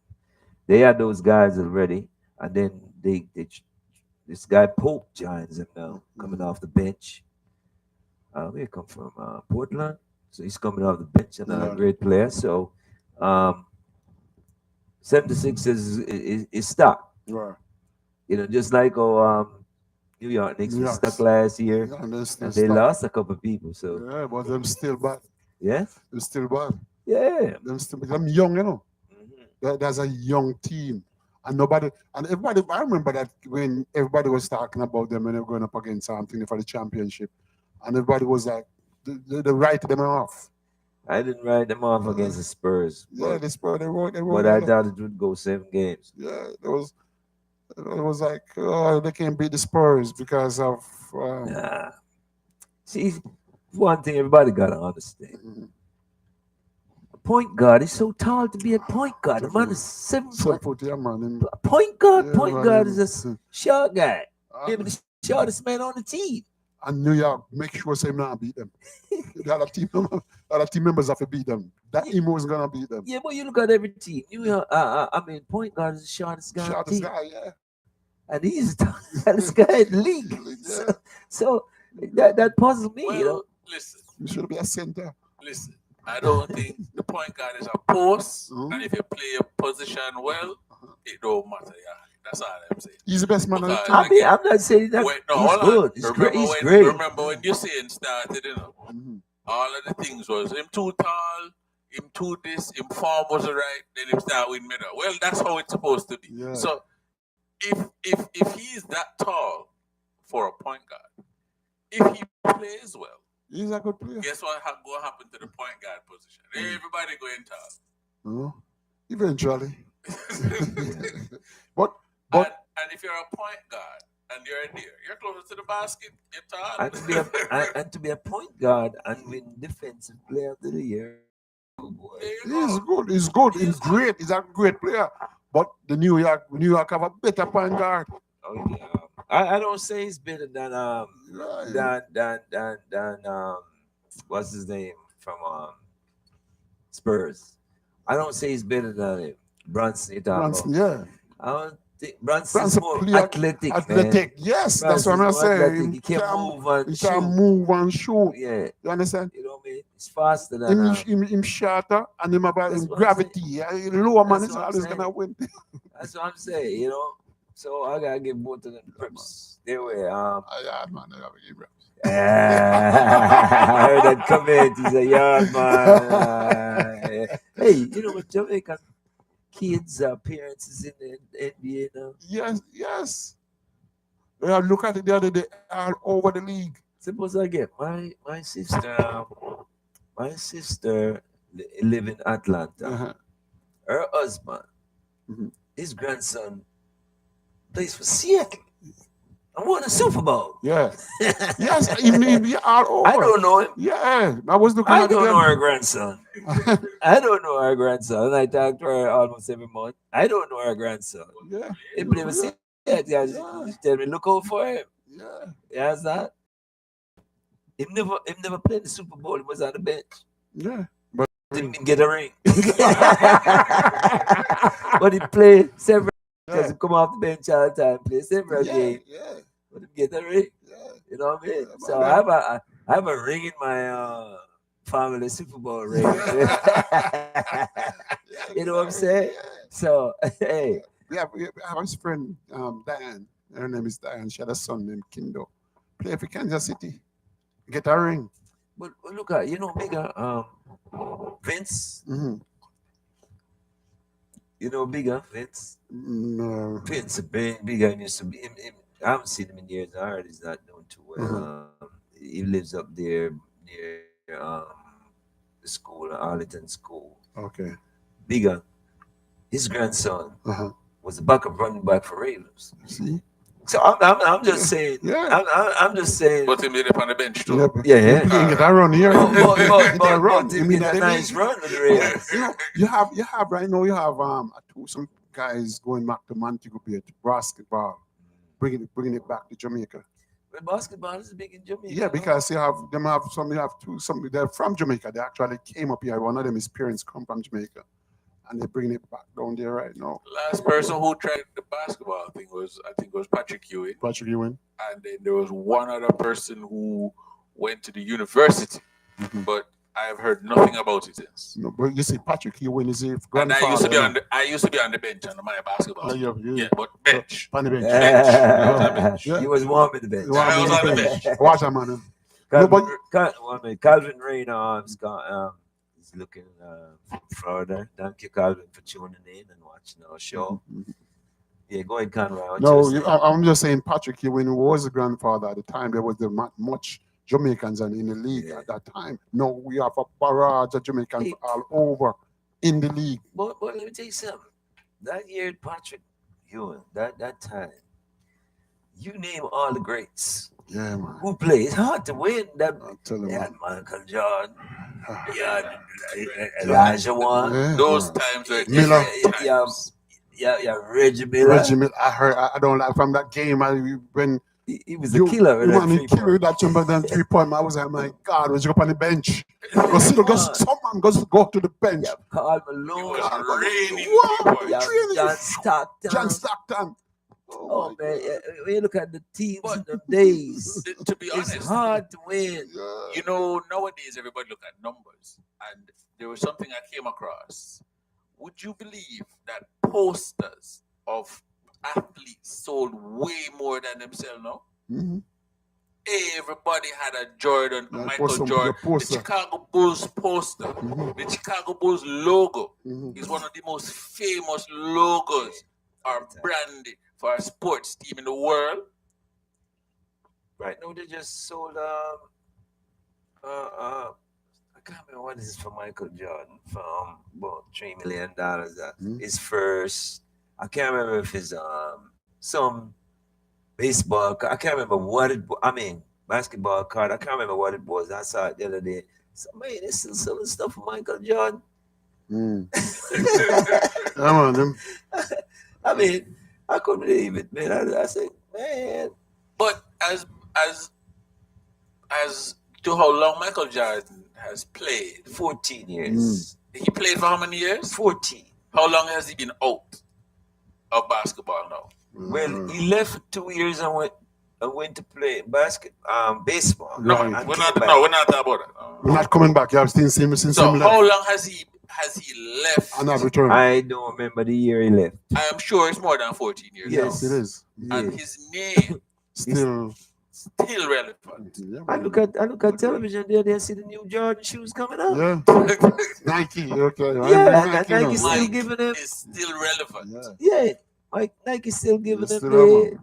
[SPEAKER 1] they had those guys already, and then this guy Pope joins him now, coming off the bench. Where he come from? Portland. So he's coming off the bench and a
[SPEAKER 2] Yeah.
[SPEAKER 1] great player. So 76ers is stuck.
[SPEAKER 2] Right.
[SPEAKER 1] Just like New York Knicks
[SPEAKER 2] New
[SPEAKER 1] was
[SPEAKER 2] York.
[SPEAKER 1] stuck last year,
[SPEAKER 2] Yeah, and they're still
[SPEAKER 1] and they
[SPEAKER 2] stuck.
[SPEAKER 1] lost a couple of people. So
[SPEAKER 2] Yeah, but them still bad.
[SPEAKER 1] yeah,
[SPEAKER 2] Them still bad.
[SPEAKER 1] yeah.
[SPEAKER 2] Them young, you know.
[SPEAKER 1] Mhm.
[SPEAKER 2] There's a young team. And everybody, I remember that when everybody was talking about them when they were going up against something for the championship. And everybody was like, they write them off.
[SPEAKER 1] I didn't write them off against the Spurs,
[SPEAKER 2] Yeah,
[SPEAKER 1] but,
[SPEAKER 2] they spread, they wrote
[SPEAKER 1] but I thought it would go 7 games.
[SPEAKER 2] yeah, it was like, oh, they can't beat the Spurs because of.
[SPEAKER 1] Nah. See, one thing everybody gotta understand: a point guard is so tall to be a point guard. The man is 7
[SPEAKER 2] Some
[SPEAKER 1] foot.
[SPEAKER 2] foot, yeah, man.
[SPEAKER 1] A point guard
[SPEAKER 2] Yeah,
[SPEAKER 1] point
[SPEAKER 2] man,
[SPEAKER 1] guard
[SPEAKER 2] him-
[SPEAKER 1] is a short guy.
[SPEAKER 2] Ah,
[SPEAKER 1] Maybe the shortest man on the team.
[SPEAKER 2] And New York make sure say him not beat them. The other team members have to beat them. That Emo is gonna beat them.
[SPEAKER 1] Yeah, but you look at every team. New York, I mean, point guard is the shortest guy on the
[SPEAKER 2] Shortest
[SPEAKER 1] team.
[SPEAKER 2] guy, yeah.
[SPEAKER 1] And he's the shortest guy in the league.
[SPEAKER 2] Yeah.
[SPEAKER 1] So that puzzles me, you know.
[SPEAKER 3] Well, listen,
[SPEAKER 2] You should be a center.
[SPEAKER 3] listen. I don't think the point guard is a post,
[SPEAKER 2] Mhm.
[SPEAKER 3] and if you play your position well, it don't matter. Yeah, that's all I'm saying.
[SPEAKER 2] He's the best man on the
[SPEAKER 3] Because-
[SPEAKER 2] team.
[SPEAKER 1] I mean, I'm not saying that
[SPEAKER 3] Wait, no,
[SPEAKER 1] he's
[SPEAKER 3] hold on.
[SPEAKER 1] good. He's great. He's great.
[SPEAKER 3] Remember when you saying started, you know,
[SPEAKER 2] Mhm.
[SPEAKER 3] all of the things was him too tall, him too this, him form wasn't right, then him start with middle. Well, that's how it's supposed to be.
[SPEAKER 2] Yeah.
[SPEAKER 3] So if he's that tall for a point guard, if he plays well,
[SPEAKER 2] He's a good player.
[SPEAKER 3] guess what going to happen to the point guard position? Everybody going tall.
[SPEAKER 2] No? Eventually.
[SPEAKER 3] and,
[SPEAKER 2] But
[SPEAKER 3] and if you're a point guard and you're there, you're closer to the basket, you're tall.
[SPEAKER 1] And to be a point guard and win defensive player of the year. Oh boy.
[SPEAKER 3] There you
[SPEAKER 2] he's
[SPEAKER 3] go.
[SPEAKER 2] good. He's good.
[SPEAKER 3] He
[SPEAKER 2] He's
[SPEAKER 3] is
[SPEAKER 2] great. He's a great player. But the New York have a better point guard.
[SPEAKER 1] Oh yeah. I don't say he's better than what's his name from Spurs. I don't say he's better than him. Brunson, you talking
[SPEAKER 2] Brunson,
[SPEAKER 1] about.
[SPEAKER 2] yeah.
[SPEAKER 1] I don't think Brunson's
[SPEAKER 2] Brunson
[SPEAKER 1] more
[SPEAKER 2] play
[SPEAKER 1] athletic, man.
[SPEAKER 2] Athletic. Yes, that's what I'm
[SPEAKER 1] Brunson's more
[SPEAKER 2] saying.
[SPEAKER 1] athletic. He can move and
[SPEAKER 2] He
[SPEAKER 1] shoot.
[SPEAKER 2] can move and shoot.
[SPEAKER 1] Yeah,
[SPEAKER 2] You understand?
[SPEAKER 1] you know what I mean? He's faster than
[SPEAKER 2] Him shorter and him about
[SPEAKER 1] That's
[SPEAKER 2] him
[SPEAKER 1] what I'm
[SPEAKER 2] gravity. Yeah, lower man
[SPEAKER 1] That's
[SPEAKER 2] is
[SPEAKER 1] what I'm
[SPEAKER 2] always
[SPEAKER 1] saying.
[SPEAKER 2] gonna win.
[SPEAKER 1] That's what I'm saying, you know. So I gotta give both of them props. They were
[SPEAKER 2] Yeah, man, I gotta give him.
[SPEAKER 1] I heard that comment. He's a yard man. Hey, you know what Jamaican kids' appearances in the NBA now?
[SPEAKER 2] Yes. Yeah, look at it the other day, all over the league.
[SPEAKER 1] Suppose I get my sister. My sister live in Atlanta.
[SPEAKER 2] Uh-huh.
[SPEAKER 1] Her husband,
[SPEAKER 2] Mhm.
[SPEAKER 1] his grandson, plays for Seattle. I won a Super Bowl.
[SPEAKER 2] Yeah. Yes, he all over.
[SPEAKER 1] I don't know him.
[SPEAKER 2] Yeah, I was looking
[SPEAKER 1] I
[SPEAKER 2] at
[SPEAKER 1] don't know
[SPEAKER 2] them.
[SPEAKER 1] her grandson. I don't know her grandson. I talk to her almost every month. I don't know her grandson.
[SPEAKER 2] Yeah,
[SPEAKER 1] He play for Seattle. Yeah, she tell me look out for him.
[SPEAKER 2] yeah,
[SPEAKER 1] Yes, that. He never played the Super Bowl. He was on the bench.
[SPEAKER 2] yeah.
[SPEAKER 1] Didn't even get a ring. But he played several because he come off the bench all the time, play several games.
[SPEAKER 2] Yeah,
[SPEAKER 1] But he get a ring.
[SPEAKER 2] yeah.
[SPEAKER 1] You know what I mean?
[SPEAKER 2] Yeah,
[SPEAKER 1] So
[SPEAKER 2] man.
[SPEAKER 1] I have a ring in my family Super Bowl ring. You know what I'm saying? So hey,
[SPEAKER 2] We have his friend, Diane. Her name is Diane. She had a son named Kindo. Play for Kansas City. Get a ring.
[SPEAKER 1] but look at bigger Vince.
[SPEAKER 2] Mm-hmm.
[SPEAKER 1] Bigger Vince.
[SPEAKER 2] No.
[SPEAKER 1] Vince bigger than used to be. I haven't seen him in years. I heard he's not doing too well. He lives up there near the school, Arlington School.
[SPEAKER 2] Okay.
[SPEAKER 1] Bigger. His grandson
[SPEAKER 2] Uh-huh.
[SPEAKER 1] was a backup running back for Ravens.
[SPEAKER 2] See?
[SPEAKER 1] So I'm just saying.
[SPEAKER 2] Yeah.
[SPEAKER 1] I'm just saying.
[SPEAKER 3] But him did it on the bench too.
[SPEAKER 1] Yeah.
[SPEAKER 2] You can get a run here.
[SPEAKER 1] But he made
[SPEAKER 2] that
[SPEAKER 1] a
[SPEAKER 2] they
[SPEAKER 1] nice
[SPEAKER 2] make-
[SPEAKER 1] run with the Ravens.
[SPEAKER 2] You have right now. You have some guys going back to Montego Bay to basketball, bringing it back to Jamaica.
[SPEAKER 1] But basketball is big in Jamaica.
[SPEAKER 2] Yeah, because you have some. They're from Jamaica. They actually came up here. One of them, his parents come from Jamaica, and they're bringing it back down there right now.
[SPEAKER 3] Last person who tried the basketball thing was Patrick Ewing,
[SPEAKER 2] Patrick Ewing.
[SPEAKER 3] and then there was one other person who went to the university,
[SPEAKER 2] Mhm.
[SPEAKER 3] but I've heard nothing about it since.
[SPEAKER 2] No, but you see, Patrick Ewing is his
[SPEAKER 3] And
[SPEAKER 2] grandfather.
[SPEAKER 3] I used to be on the bench on my basketball.
[SPEAKER 2] Yeah,
[SPEAKER 3] team.
[SPEAKER 2] yeah.
[SPEAKER 3] Yeah, but bench.
[SPEAKER 2] On the bench.
[SPEAKER 1] He was warm in the bench.
[SPEAKER 2] You
[SPEAKER 3] I was on the
[SPEAKER 2] bench.
[SPEAKER 3] bench.
[SPEAKER 2] Watch him, man.
[SPEAKER 1] Calvin Rayner he's looking from Florida. Thank you, Calvin, for tuning in and watching our show.
[SPEAKER 2] Mhm.
[SPEAKER 1] Yeah, go ahead, Conrad. what
[SPEAKER 2] No,
[SPEAKER 1] you were saying.
[SPEAKER 2] I'm just saying Patrick Ewing was the grandfather at the time. There was much Jamaicans in the league
[SPEAKER 1] Yeah.
[SPEAKER 2] at that time. No, we have a barrage of Jamaicans
[SPEAKER 1] Hey.
[SPEAKER 2] all over in the league.
[SPEAKER 1] But let me tell you something. That year, Patrick Ewing, that time, you name all the greats
[SPEAKER 2] Yeah, man.
[SPEAKER 1] who play. It's hard to win. That
[SPEAKER 2] I'll tell you,
[SPEAKER 1] you
[SPEAKER 2] man.
[SPEAKER 1] had Michael Jordan, you had Elijah Wan,
[SPEAKER 2] Yeah,
[SPEAKER 3] Those
[SPEAKER 2] man.
[SPEAKER 3] times were
[SPEAKER 2] Miller.
[SPEAKER 1] yeah, Reggie Miller.
[SPEAKER 2] Reggie Miller. I heard. I don't like from that game. When
[SPEAKER 1] he was a killer.
[SPEAKER 2] You
[SPEAKER 1] With
[SPEAKER 2] want
[SPEAKER 1] that
[SPEAKER 2] me kill
[SPEAKER 1] three-point.
[SPEAKER 2] with that chamber than 3 point? I was like, my God, when you up on the bench. Go sit, go, some man goes go to the bench.
[SPEAKER 1] Yeah, Carl
[SPEAKER 3] It
[SPEAKER 1] Malone.
[SPEAKER 3] was raining
[SPEAKER 2] Wow,
[SPEAKER 3] people.
[SPEAKER 1] Yeah,
[SPEAKER 2] training.
[SPEAKER 1] John Stockton.
[SPEAKER 2] John Stockton.
[SPEAKER 1] Oh
[SPEAKER 2] my
[SPEAKER 1] man,
[SPEAKER 2] God.
[SPEAKER 1] when you look at the teams
[SPEAKER 3] But-
[SPEAKER 1] in them days,
[SPEAKER 3] To be
[SPEAKER 1] it's
[SPEAKER 3] honest,
[SPEAKER 1] hard to win.
[SPEAKER 2] Yeah.
[SPEAKER 3] you know, nowadays everybody look at numbers, and there was something I came across. Would you believe that posters of athletes sold way more than themselves now?
[SPEAKER 2] Mhm.
[SPEAKER 3] Everybody had a Jordan,
[SPEAKER 2] Yeah,
[SPEAKER 3] Michael
[SPEAKER 2] post some-
[SPEAKER 3] Jordan,
[SPEAKER 2] the
[SPEAKER 3] the
[SPEAKER 2] poster.
[SPEAKER 3] Chicago Bulls poster,
[SPEAKER 2] Mhm.
[SPEAKER 3] the Chicago Bulls logo
[SPEAKER 2] Mhm.
[SPEAKER 3] is one of the most famous logos or branded for a sports team in the world.
[SPEAKER 1] Right now, they just sold I can't remember what this is for Michael Jordan from about $3 million. That
[SPEAKER 2] Mhm.
[SPEAKER 1] his first. I can't remember if it's some baseball. I can't remember what it. I mean basketball card. I can't remember what it was. I saw it the other day. So man, they still selling stuff for Michael Jordan.
[SPEAKER 2] Mm. Yeah, man, them.
[SPEAKER 1] I mean, I couldn't believe it, man. I said, man,
[SPEAKER 3] But as to how long Michael Jordan has played,
[SPEAKER 1] 14 years.
[SPEAKER 3] he played for how many years?
[SPEAKER 1] 14.
[SPEAKER 3] How long has he been out of basketball now?
[SPEAKER 1] Well, he left for 2 years and went to play baseball.
[SPEAKER 3] No,
[SPEAKER 2] Right.
[SPEAKER 1] And
[SPEAKER 3] we're
[SPEAKER 1] came
[SPEAKER 3] not.
[SPEAKER 1] back.
[SPEAKER 3] No, we're not talking about that.
[SPEAKER 2] We're not coming back. You have seen him since
[SPEAKER 3] So
[SPEAKER 2] him
[SPEAKER 3] how
[SPEAKER 2] left.
[SPEAKER 3] long has he left?
[SPEAKER 2] And have returned.
[SPEAKER 1] I don't remember the year he left.
[SPEAKER 3] I am sure it's more than 14 years.
[SPEAKER 1] Yes.
[SPEAKER 2] Yes, it is.
[SPEAKER 3] And
[SPEAKER 1] Yeah.
[SPEAKER 3] his name
[SPEAKER 2] Still.
[SPEAKER 3] still relevant.
[SPEAKER 2] Yeah,
[SPEAKER 1] I
[SPEAKER 2] man.
[SPEAKER 1] look at television there. They see the new Jordan shoes coming out.
[SPEAKER 2] Yeah. Nike. Okay.
[SPEAKER 1] Yeah,
[SPEAKER 2] I'm
[SPEAKER 1] and
[SPEAKER 2] Nike now.
[SPEAKER 1] Nike still
[SPEAKER 3] Mike
[SPEAKER 1] giving them.
[SPEAKER 3] is still relevant.
[SPEAKER 2] Yeah.
[SPEAKER 1] Yeah, Mike Nike still giving
[SPEAKER 2] They
[SPEAKER 1] them
[SPEAKER 2] still have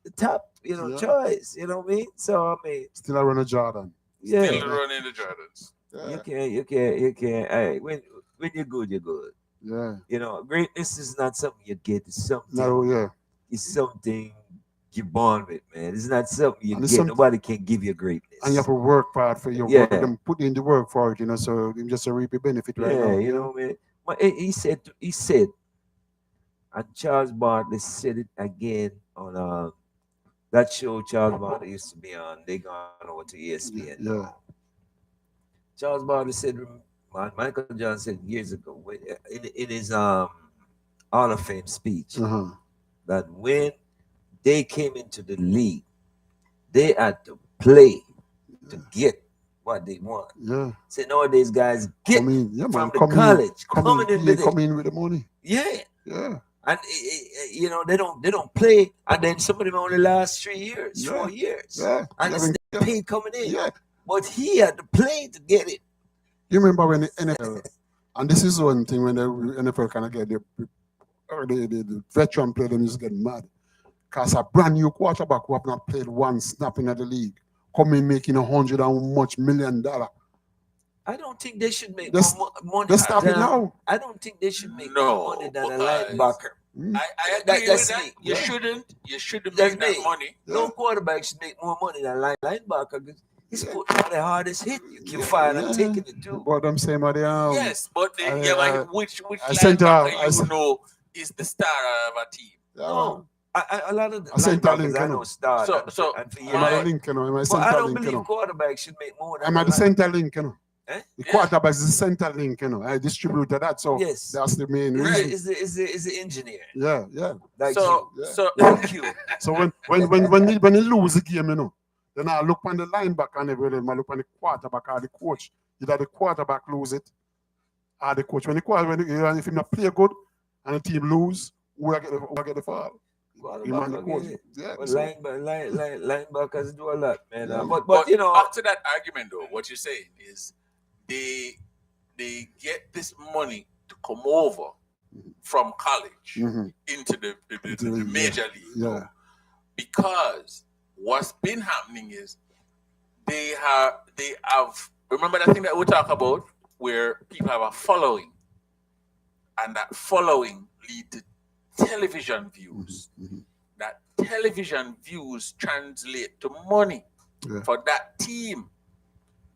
[SPEAKER 1] the top,
[SPEAKER 2] Yeah.
[SPEAKER 1] choice. You know what I mean? So I mean,
[SPEAKER 2] Still a runner Jordan.
[SPEAKER 1] yeah,
[SPEAKER 3] Still running the Jordans.
[SPEAKER 2] Yeah.
[SPEAKER 1] you can't. Hey, when you're good, you're good.
[SPEAKER 2] Yeah.
[SPEAKER 1] You know, greatness is not something you get. It's something.
[SPEAKER 2] No, yeah.
[SPEAKER 1] It's something you're born with, man. It's not something you
[SPEAKER 2] And it's
[SPEAKER 1] get.
[SPEAKER 2] some-
[SPEAKER 1] Nobody can give you greatness.
[SPEAKER 2] And you have to work hard for your
[SPEAKER 1] Yeah.
[SPEAKER 2] work. Them put in the work for it, so you just reap the benefit right
[SPEAKER 1] yeah,
[SPEAKER 2] now.
[SPEAKER 1] you know, man. He said, and Charles Barkley said it again on that show Charles Barkley used to be on. They gone over to ESPN.
[SPEAKER 2] Yeah.
[SPEAKER 1] Charles Barkley said, Michael Jordan said years ago in his Hall of Fame speech
[SPEAKER 2] Uh-huh.
[SPEAKER 1] that when they came into the league, they had to play to get what they want.
[SPEAKER 2] Yeah.
[SPEAKER 1] Say nowadays guys get
[SPEAKER 2] Come in. Yeah,
[SPEAKER 1] from
[SPEAKER 2] man.
[SPEAKER 1] the
[SPEAKER 2] Come in.
[SPEAKER 1] college,
[SPEAKER 2] Come
[SPEAKER 1] coming in with it.
[SPEAKER 2] come in with the money.
[SPEAKER 1] Yeah.
[SPEAKER 2] Yeah.
[SPEAKER 1] And they don't play, and then some of them only last 3 years,
[SPEAKER 2] Yeah.
[SPEAKER 1] 4 years,
[SPEAKER 2] Yeah.
[SPEAKER 1] and
[SPEAKER 2] Yeah,
[SPEAKER 1] it's
[SPEAKER 2] man.
[SPEAKER 1] the pay coming in.
[SPEAKER 2] Yeah.
[SPEAKER 1] But he had to play to get it.
[SPEAKER 2] You remember when the NFL, and this is one thing when the NFL kind of get the veteran player, them just get mad. Because a brand new quarterback who have not played one snap in the league, come in making $100 and much $1 million.
[SPEAKER 1] I don't think they should make
[SPEAKER 2] Let's-
[SPEAKER 1] more money.
[SPEAKER 2] Let's stop it
[SPEAKER 1] than-
[SPEAKER 2] now.
[SPEAKER 1] I don't think they should make
[SPEAKER 3] No,
[SPEAKER 1] more money than a
[SPEAKER 3] because-
[SPEAKER 1] linebacker.
[SPEAKER 2] Mm.
[SPEAKER 3] I agree
[SPEAKER 1] that's
[SPEAKER 3] with that.
[SPEAKER 1] me.
[SPEAKER 3] You
[SPEAKER 2] Yeah.
[SPEAKER 3] shouldn't
[SPEAKER 1] That's
[SPEAKER 3] make that
[SPEAKER 1] me.
[SPEAKER 3] money.
[SPEAKER 1] No
[SPEAKER 2] Yeah.
[SPEAKER 1] quarterback should make more money than linebacker. 'Cause he's
[SPEAKER 2] Yeah.
[SPEAKER 1] putting on the hardest hit you can
[SPEAKER 2] Yeah,
[SPEAKER 1] find and
[SPEAKER 2] yeah.
[SPEAKER 1] taking it too.
[SPEAKER 2] But I'm saying, but
[SPEAKER 3] Yes, but which
[SPEAKER 2] I sent
[SPEAKER 3] linebacker
[SPEAKER 2] her- I
[SPEAKER 3] you
[SPEAKER 2] sent-
[SPEAKER 3] know is the star of a team.
[SPEAKER 1] No, a lot of the
[SPEAKER 2] I sent that link,
[SPEAKER 1] linebackers I
[SPEAKER 2] you
[SPEAKER 1] know
[SPEAKER 2] know.
[SPEAKER 1] start.
[SPEAKER 3] So-
[SPEAKER 1] and for
[SPEAKER 2] I'm
[SPEAKER 1] years.
[SPEAKER 2] at the link, you know. I'm at the
[SPEAKER 1] But I
[SPEAKER 2] center
[SPEAKER 1] don't
[SPEAKER 2] link, you
[SPEAKER 1] believe
[SPEAKER 2] know.
[SPEAKER 1] quarterbacks should make more than
[SPEAKER 2] I'm at the center link, you know.
[SPEAKER 1] Eh?
[SPEAKER 2] The
[SPEAKER 3] Yeah.
[SPEAKER 2] quarterback is the center link, you know. I distributed that, so
[SPEAKER 1] Yes.
[SPEAKER 2] that's the main
[SPEAKER 3] Right.
[SPEAKER 2] reason.
[SPEAKER 1] Is the engineer
[SPEAKER 2] Yeah, yeah.
[SPEAKER 1] like
[SPEAKER 3] So
[SPEAKER 2] Yeah.
[SPEAKER 3] so
[SPEAKER 1] you. Like you.
[SPEAKER 2] So when you lose the game, you know, then I look on the linebacker and everything. I look on the quarterback or the coach. Either the quarterback lose it, or the coach. When if he not play good and the team lose, who will get the foul? Him and the
[SPEAKER 1] Quarterback,
[SPEAKER 2] coach.
[SPEAKER 1] yeah.
[SPEAKER 2] Yeah.
[SPEAKER 1] But
[SPEAKER 2] so-
[SPEAKER 1] linebackers do a lot, man.
[SPEAKER 2] Yeah.
[SPEAKER 1] But you know,
[SPEAKER 3] back to that argument though, what you're saying is they get this money to come over from college
[SPEAKER 2] Mhm.
[SPEAKER 3] into the
[SPEAKER 2] Into the-
[SPEAKER 3] major league.
[SPEAKER 2] Yeah.
[SPEAKER 3] Because what's been happening is they have remember that thing that we talk about where people have a following, and that following lead to television views.
[SPEAKER 2] Mhm.
[SPEAKER 3] That television views translate to money
[SPEAKER 2] Yeah.
[SPEAKER 3] for that team.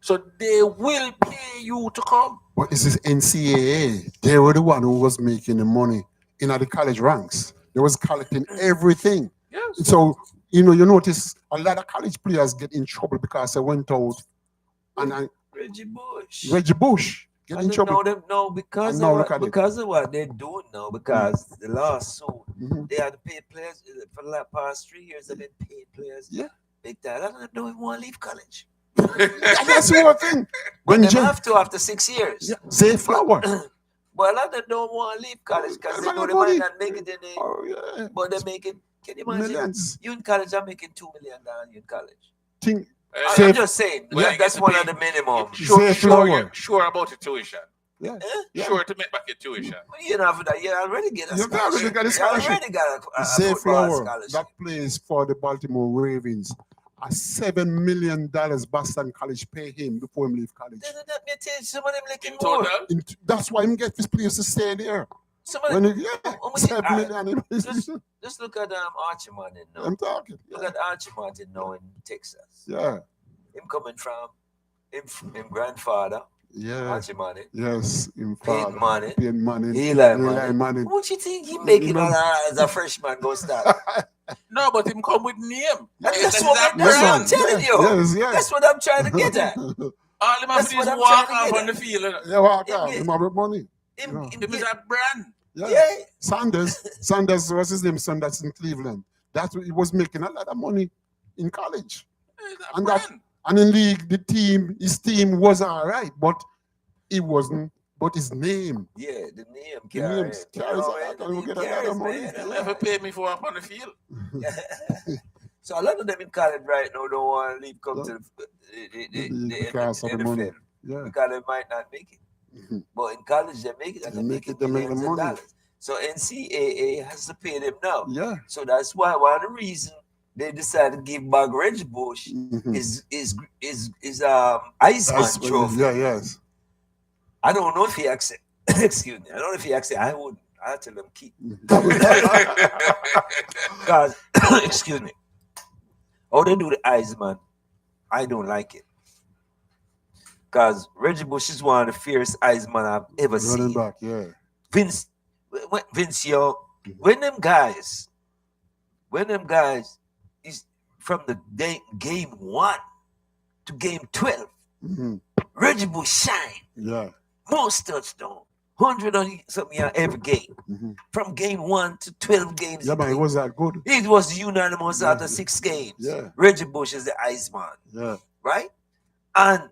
[SPEAKER 3] So they will pay you to come.
[SPEAKER 2] But this is NCAA. They were the one who was making the money in the college ranks. They was collecting everything.
[SPEAKER 3] Yes.
[SPEAKER 2] So You know, you notice a lot of college players get in trouble because they went out and
[SPEAKER 1] Reggie Bush.
[SPEAKER 2] Reggie Bush get in
[SPEAKER 1] And
[SPEAKER 2] trouble.
[SPEAKER 1] because
[SPEAKER 2] And
[SPEAKER 1] of
[SPEAKER 2] now look at it.
[SPEAKER 1] what they're doing now, because the lawsuit,
[SPEAKER 2] Mhm.
[SPEAKER 1] they had to pay players for the past 3 years. They've been paying players
[SPEAKER 2] Yeah.
[SPEAKER 1] big time. A lot of them don't even want to leave college,
[SPEAKER 2] That's the whole thing.
[SPEAKER 1] but
[SPEAKER 2] When
[SPEAKER 1] they
[SPEAKER 2] Jay,
[SPEAKER 1] have to after 6 years.
[SPEAKER 2] yeah, Zay Flower.
[SPEAKER 1] But a lot of them don't want to leave college because they
[SPEAKER 2] Money,
[SPEAKER 1] know they
[SPEAKER 2] money.
[SPEAKER 1] might not make it in the,
[SPEAKER 2] Oh yeah,
[SPEAKER 1] but they're making. Can you imagine?
[SPEAKER 2] millions.
[SPEAKER 1] You in college are making $2 million. You in college.
[SPEAKER 2] Think
[SPEAKER 3] Uh,
[SPEAKER 1] I'm just saying.
[SPEAKER 3] Well,
[SPEAKER 1] that's
[SPEAKER 3] you
[SPEAKER 1] one
[SPEAKER 3] get
[SPEAKER 1] of the minimum.
[SPEAKER 2] Zay Flower.
[SPEAKER 3] Sure about your tuition.
[SPEAKER 2] Yeah,
[SPEAKER 1] Eh?
[SPEAKER 2] yeah.
[SPEAKER 3] Sure to make back your tuition.
[SPEAKER 1] You know, for that, you already get a
[SPEAKER 2] You already
[SPEAKER 1] scholarship.
[SPEAKER 2] got a scholarship.
[SPEAKER 1] You already got a
[SPEAKER 2] Zay
[SPEAKER 1] football
[SPEAKER 2] Flower
[SPEAKER 1] scholarship.
[SPEAKER 2] that plays for the Baltimore Ravens. A $7 million Boston College pay him before he leave college.
[SPEAKER 1] That may tell you, some of them making
[SPEAKER 3] In
[SPEAKER 1] more.
[SPEAKER 3] total,
[SPEAKER 2] That's why he get this players to stay there.
[SPEAKER 1] Some of them,
[SPEAKER 2] When he, yeah,
[SPEAKER 1] Oh, my
[SPEAKER 2] 7
[SPEAKER 1] God.
[SPEAKER 2] million.
[SPEAKER 1] just look at Archie Martin now.
[SPEAKER 2] I'm talking.
[SPEAKER 1] Look
[SPEAKER 2] Yeah,
[SPEAKER 1] at Archie Martin now in Texas.
[SPEAKER 2] yeah,
[SPEAKER 1] Him coming from him grandfather,
[SPEAKER 2] yeah.
[SPEAKER 1] Archie Martin,
[SPEAKER 2] Yes, in
[SPEAKER 1] Peyton
[SPEAKER 2] father.
[SPEAKER 1] Manning,
[SPEAKER 2] Peyton Manning.
[SPEAKER 1] Eli
[SPEAKER 2] Eli
[SPEAKER 1] Manning.
[SPEAKER 2] Manning.
[SPEAKER 1] What you think he making
[SPEAKER 2] know-
[SPEAKER 1] as a freshman go start?
[SPEAKER 3] no, but him come with name.
[SPEAKER 1] And
[SPEAKER 3] Yes,
[SPEAKER 1] that's
[SPEAKER 3] that
[SPEAKER 1] what
[SPEAKER 3] is a
[SPEAKER 1] that's what I'm
[SPEAKER 3] brand.
[SPEAKER 1] telling you.
[SPEAKER 2] Yes, yes.
[SPEAKER 1] That's what I'm trying to get at.
[SPEAKER 3] All him
[SPEAKER 1] That's
[SPEAKER 3] have to do
[SPEAKER 1] what
[SPEAKER 3] is
[SPEAKER 1] I'm
[SPEAKER 3] walk
[SPEAKER 1] trying to
[SPEAKER 3] off
[SPEAKER 1] get
[SPEAKER 3] on the field.
[SPEAKER 2] Yeah, walk
[SPEAKER 1] Him
[SPEAKER 2] out.
[SPEAKER 1] get-
[SPEAKER 2] Him have money.
[SPEAKER 1] Him,
[SPEAKER 2] Yeah.
[SPEAKER 1] him
[SPEAKER 3] Him is
[SPEAKER 1] get-
[SPEAKER 3] a brand.
[SPEAKER 1] yeah.
[SPEAKER 2] Sanders, what's his name? Sanders in Cleveland. That's what he was making a lot of money in college.
[SPEAKER 3] He's a
[SPEAKER 2] And that-
[SPEAKER 3] brand.
[SPEAKER 2] And in league, his team was all right, but it wasn't. But his name,
[SPEAKER 1] Yeah, the name
[SPEAKER 2] the
[SPEAKER 1] carries.
[SPEAKER 2] names carries a lot, and we get a lot of money.
[SPEAKER 3] They
[SPEAKER 2] Yeah.
[SPEAKER 3] never paid me for up on the field.
[SPEAKER 1] So a lot of them in college right now don't want to leave, come to the
[SPEAKER 2] Because of the money.
[SPEAKER 1] NFL
[SPEAKER 2] Yeah.
[SPEAKER 1] because they might not make it.
[SPEAKER 2] Mhm.
[SPEAKER 1] But in college they make it, and
[SPEAKER 2] They
[SPEAKER 1] they
[SPEAKER 2] make
[SPEAKER 1] make
[SPEAKER 2] it,
[SPEAKER 1] it
[SPEAKER 2] they make the
[SPEAKER 1] millions of
[SPEAKER 2] money.
[SPEAKER 1] dollars. So NCAA has to pay them now.
[SPEAKER 2] Yeah.
[SPEAKER 1] So that's why one of the reasons they decided to give back Reggie Bush
[SPEAKER 2] Mhm.
[SPEAKER 1] is Iceman
[SPEAKER 2] That's what-
[SPEAKER 1] trophy.
[SPEAKER 2] yeah, yes.
[SPEAKER 1] I don't know if he accept. Excuse me. I don't know if he accept. I wouldn't. I tell them keep. Because excuse me. How they do the Iceman, I don't like it. Because Reggie Bush is one of the fiercest Iceman I've ever
[SPEAKER 2] Running
[SPEAKER 1] seen.
[SPEAKER 2] back, yeah.
[SPEAKER 1] Vince, yo, when them guys is from the game 1 to game 12,
[SPEAKER 2] Mhm.
[SPEAKER 1] Reggie Bush shine.
[SPEAKER 2] Yeah.
[SPEAKER 1] Most touchdown, 100 on something every game.
[SPEAKER 2] Mhm.
[SPEAKER 1] From game 1 to 12 games.
[SPEAKER 2] Yeah, man, it was that good.
[SPEAKER 1] It was unanimous
[SPEAKER 2] Yeah.
[SPEAKER 1] out of 6 games.
[SPEAKER 2] Yeah.
[SPEAKER 1] Reggie Bush is the Iceman,
[SPEAKER 2] Yeah.
[SPEAKER 1] right? And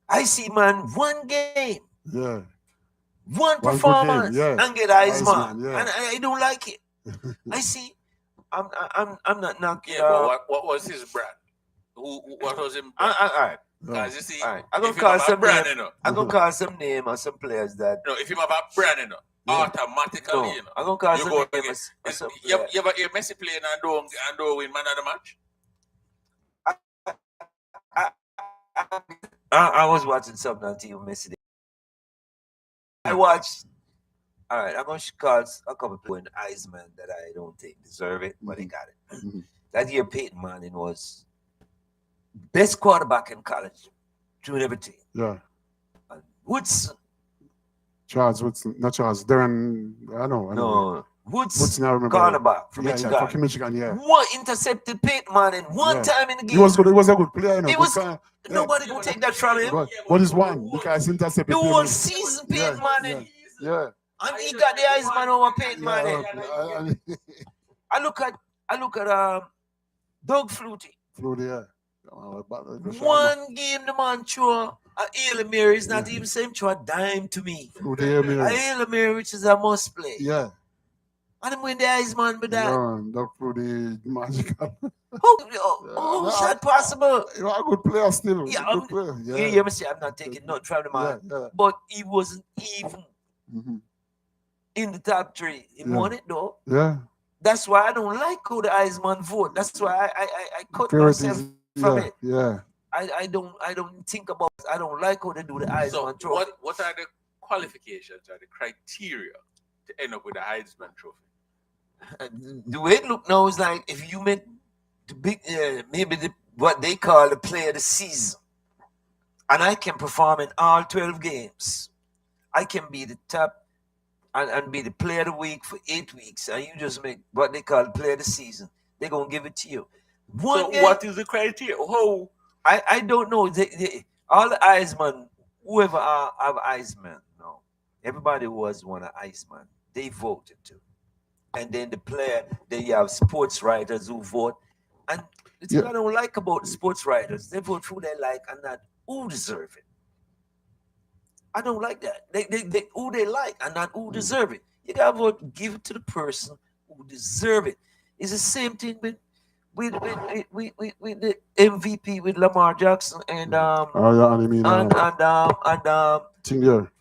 [SPEAKER 1] I see man one game,
[SPEAKER 2] Yeah.
[SPEAKER 1] one
[SPEAKER 2] One good
[SPEAKER 1] performance,
[SPEAKER 2] game, yeah.
[SPEAKER 1] and get Iceman,
[SPEAKER 2] Iceman, yeah.
[SPEAKER 1] and I don't like it. I see. I'm not knocking.
[SPEAKER 3] Yeah, but what was his brand? What was him?
[SPEAKER 1] all right,
[SPEAKER 3] Because you see,
[SPEAKER 1] all right. I'm gonna
[SPEAKER 3] if you
[SPEAKER 1] call
[SPEAKER 3] have a
[SPEAKER 1] some
[SPEAKER 3] brand,
[SPEAKER 1] name.
[SPEAKER 3] you know,
[SPEAKER 1] I'm gonna call some name or some players that.
[SPEAKER 3] you know, if you have a brand, you know,
[SPEAKER 2] Yeah.
[SPEAKER 3] automatically,
[SPEAKER 1] No,
[SPEAKER 3] you know,
[SPEAKER 1] I'm gonna call
[SPEAKER 3] you
[SPEAKER 1] some
[SPEAKER 3] go
[SPEAKER 1] name
[SPEAKER 3] against-
[SPEAKER 1] or some
[SPEAKER 3] you
[SPEAKER 1] player.
[SPEAKER 3] ever hear Messi playing and don't win man of the match?
[SPEAKER 1] I was watching something on TV yesterday. I watched. All right, I'm gonna call a couple people in Iceman that I don't think deserve it, but they got it.
[SPEAKER 2] Mhm.
[SPEAKER 1] That year, Peyton Manning was best quarterback in college, doing everything.
[SPEAKER 2] Yeah.
[SPEAKER 1] And Woodson,
[SPEAKER 2] Charles Woodson, not Charles. Darren, I know.
[SPEAKER 1] no, Woodson,
[SPEAKER 2] Woodson, I remember.
[SPEAKER 1] cornerback from
[SPEAKER 2] Yeah,
[SPEAKER 1] Michigan.
[SPEAKER 2] yeah, fucking Michigan, yeah.
[SPEAKER 1] One intercepted Peyton Manning one
[SPEAKER 2] Yeah.
[SPEAKER 1] time in the game.
[SPEAKER 2] He was good. He was a good player, you know.
[SPEAKER 1] He
[SPEAKER 2] good
[SPEAKER 1] was-
[SPEAKER 2] player. Yeah.
[SPEAKER 1] Nobody could take that from him.
[SPEAKER 2] But it's one because intercepted.
[SPEAKER 1] The
[SPEAKER 2] play
[SPEAKER 1] whole
[SPEAKER 2] was-
[SPEAKER 1] season, Peyton
[SPEAKER 2] Yeah,
[SPEAKER 1] Manning,
[SPEAKER 2] Yeah.
[SPEAKER 1] and he got the Iceman over Peyton
[SPEAKER 2] Yeah,
[SPEAKER 1] Manning. I look at Doug Flutie.
[SPEAKER 2] Flew there.
[SPEAKER 1] One game the man threw a Hail Mary is not even same throw a dime to me.
[SPEAKER 2] Flew there,
[SPEAKER 1] A
[SPEAKER 2] man.
[SPEAKER 1] Hail Mary which is a must play.
[SPEAKER 2] Yeah.
[SPEAKER 1] And him win the Iceman with that.
[SPEAKER 2] Yeah, Doug flew the magical.
[SPEAKER 1] How is that possible?
[SPEAKER 2] You are a good player still.
[SPEAKER 1] Yeah,
[SPEAKER 2] Good player.
[SPEAKER 1] You
[SPEAKER 2] Yeah.
[SPEAKER 1] hear me say I'm not taking nothing from the man.
[SPEAKER 2] Yeah.
[SPEAKER 1] But he wasn't even
[SPEAKER 2] Mhm.
[SPEAKER 1] in the top 3. He
[SPEAKER 2] Yeah.
[SPEAKER 1] won it though.
[SPEAKER 2] Yeah.
[SPEAKER 1] That's why I don't like how the Iceman vote. That's why I cut
[SPEAKER 2] Priorities.
[SPEAKER 1] myself from
[SPEAKER 2] Yeah.
[SPEAKER 1] it.
[SPEAKER 2] Yeah.
[SPEAKER 1] I don't think about it. I don't like how they do the
[SPEAKER 3] So,
[SPEAKER 1] Heisman trophy.
[SPEAKER 3] what are the qualifications or the criteria to end up with a Heisman Trophy?
[SPEAKER 1] The way it look now is like if you make the big maybe what they call the player of the season, and I can perform in all 12 games, I can be the top and be the player of the week for 8 weeks, and you just make what they call the player of the season. they're gonna give it to you.
[SPEAKER 3] So
[SPEAKER 1] One game,
[SPEAKER 3] what is the criteria? How?
[SPEAKER 1] I don't know. All the Iceman, whoever have Iceman, no, everybody was one of Iceman. They voted to, and then the player. Then you have sports writers who vote, and the thing
[SPEAKER 2] Yeah.
[SPEAKER 1] I don't like about the sports writers, they vote who they like and not who deserve it. I don't like that. They who they like and not who deserve it. You gotta vote, give it to the person who deserve it. It's the same thing with the MVP with Lamar Jackson and
[SPEAKER 2] Oh yeah, and I mean, thing there,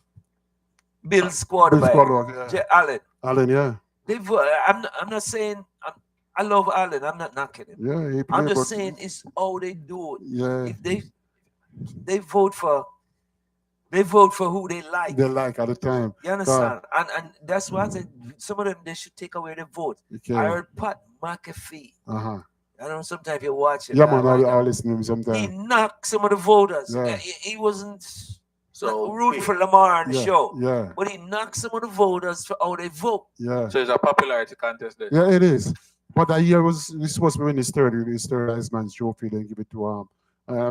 [SPEAKER 1] Bills
[SPEAKER 2] Bill
[SPEAKER 1] quarterback
[SPEAKER 2] Squad, yeah.
[SPEAKER 1] Allen.
[SPEAKER 2] Allen, yeah,
[SPEAKER 1] I'm not saying I love Allen. I'm not knocking him.
[SPEAKER 2] yeah, he
[SPEAKER 1] I'm
[SPEAKER 2] played,
[SPEAKER 1] just
[SPEAKER 2] but
[SPEAKER 1] saying it's how they do it.
[SPEAKER 2] yeah,
[SPEAKER 1] If they vote for they vote for who they like.
[SPEAKER 2] they like at the time.
[SPEAKER 1] You understand? And that's why I said some of them they should take away the vote.
[SPEAKER 2] Okay.
[SPEAKER 1] I heard Pat McAfee.
[SPEAKER 2] Uh-huh.
[SPEAKER 1] I don't know. Sometimes you watch it.
[SPEAKER 2] Yeah, man, I'll listen to him
[SPEAKER 1] He
[SPEAKER 2] sometime.
[SPEAKER 1] knocked some of the voters.
[SPEAKER 2] Yeah.
[SPEAKER 1] He wasn't
[SPEAKER 3] So
[SPEAKER 1] rooting for Lamar on the
[SPEAKER 2] Yeah,
[SPEAKER 1] show,
[SPEAKER 2] yeah,
[SPEAKER 1] but he knocked some of the voters for how they vote.
[SPEAKER 2] yeah.
[SPEAKER 3] So it's a popularity contest then.
[SPEAKER 2] Yeah, it is. But that year was supposed to be win his third Iceman's trophy, then give it to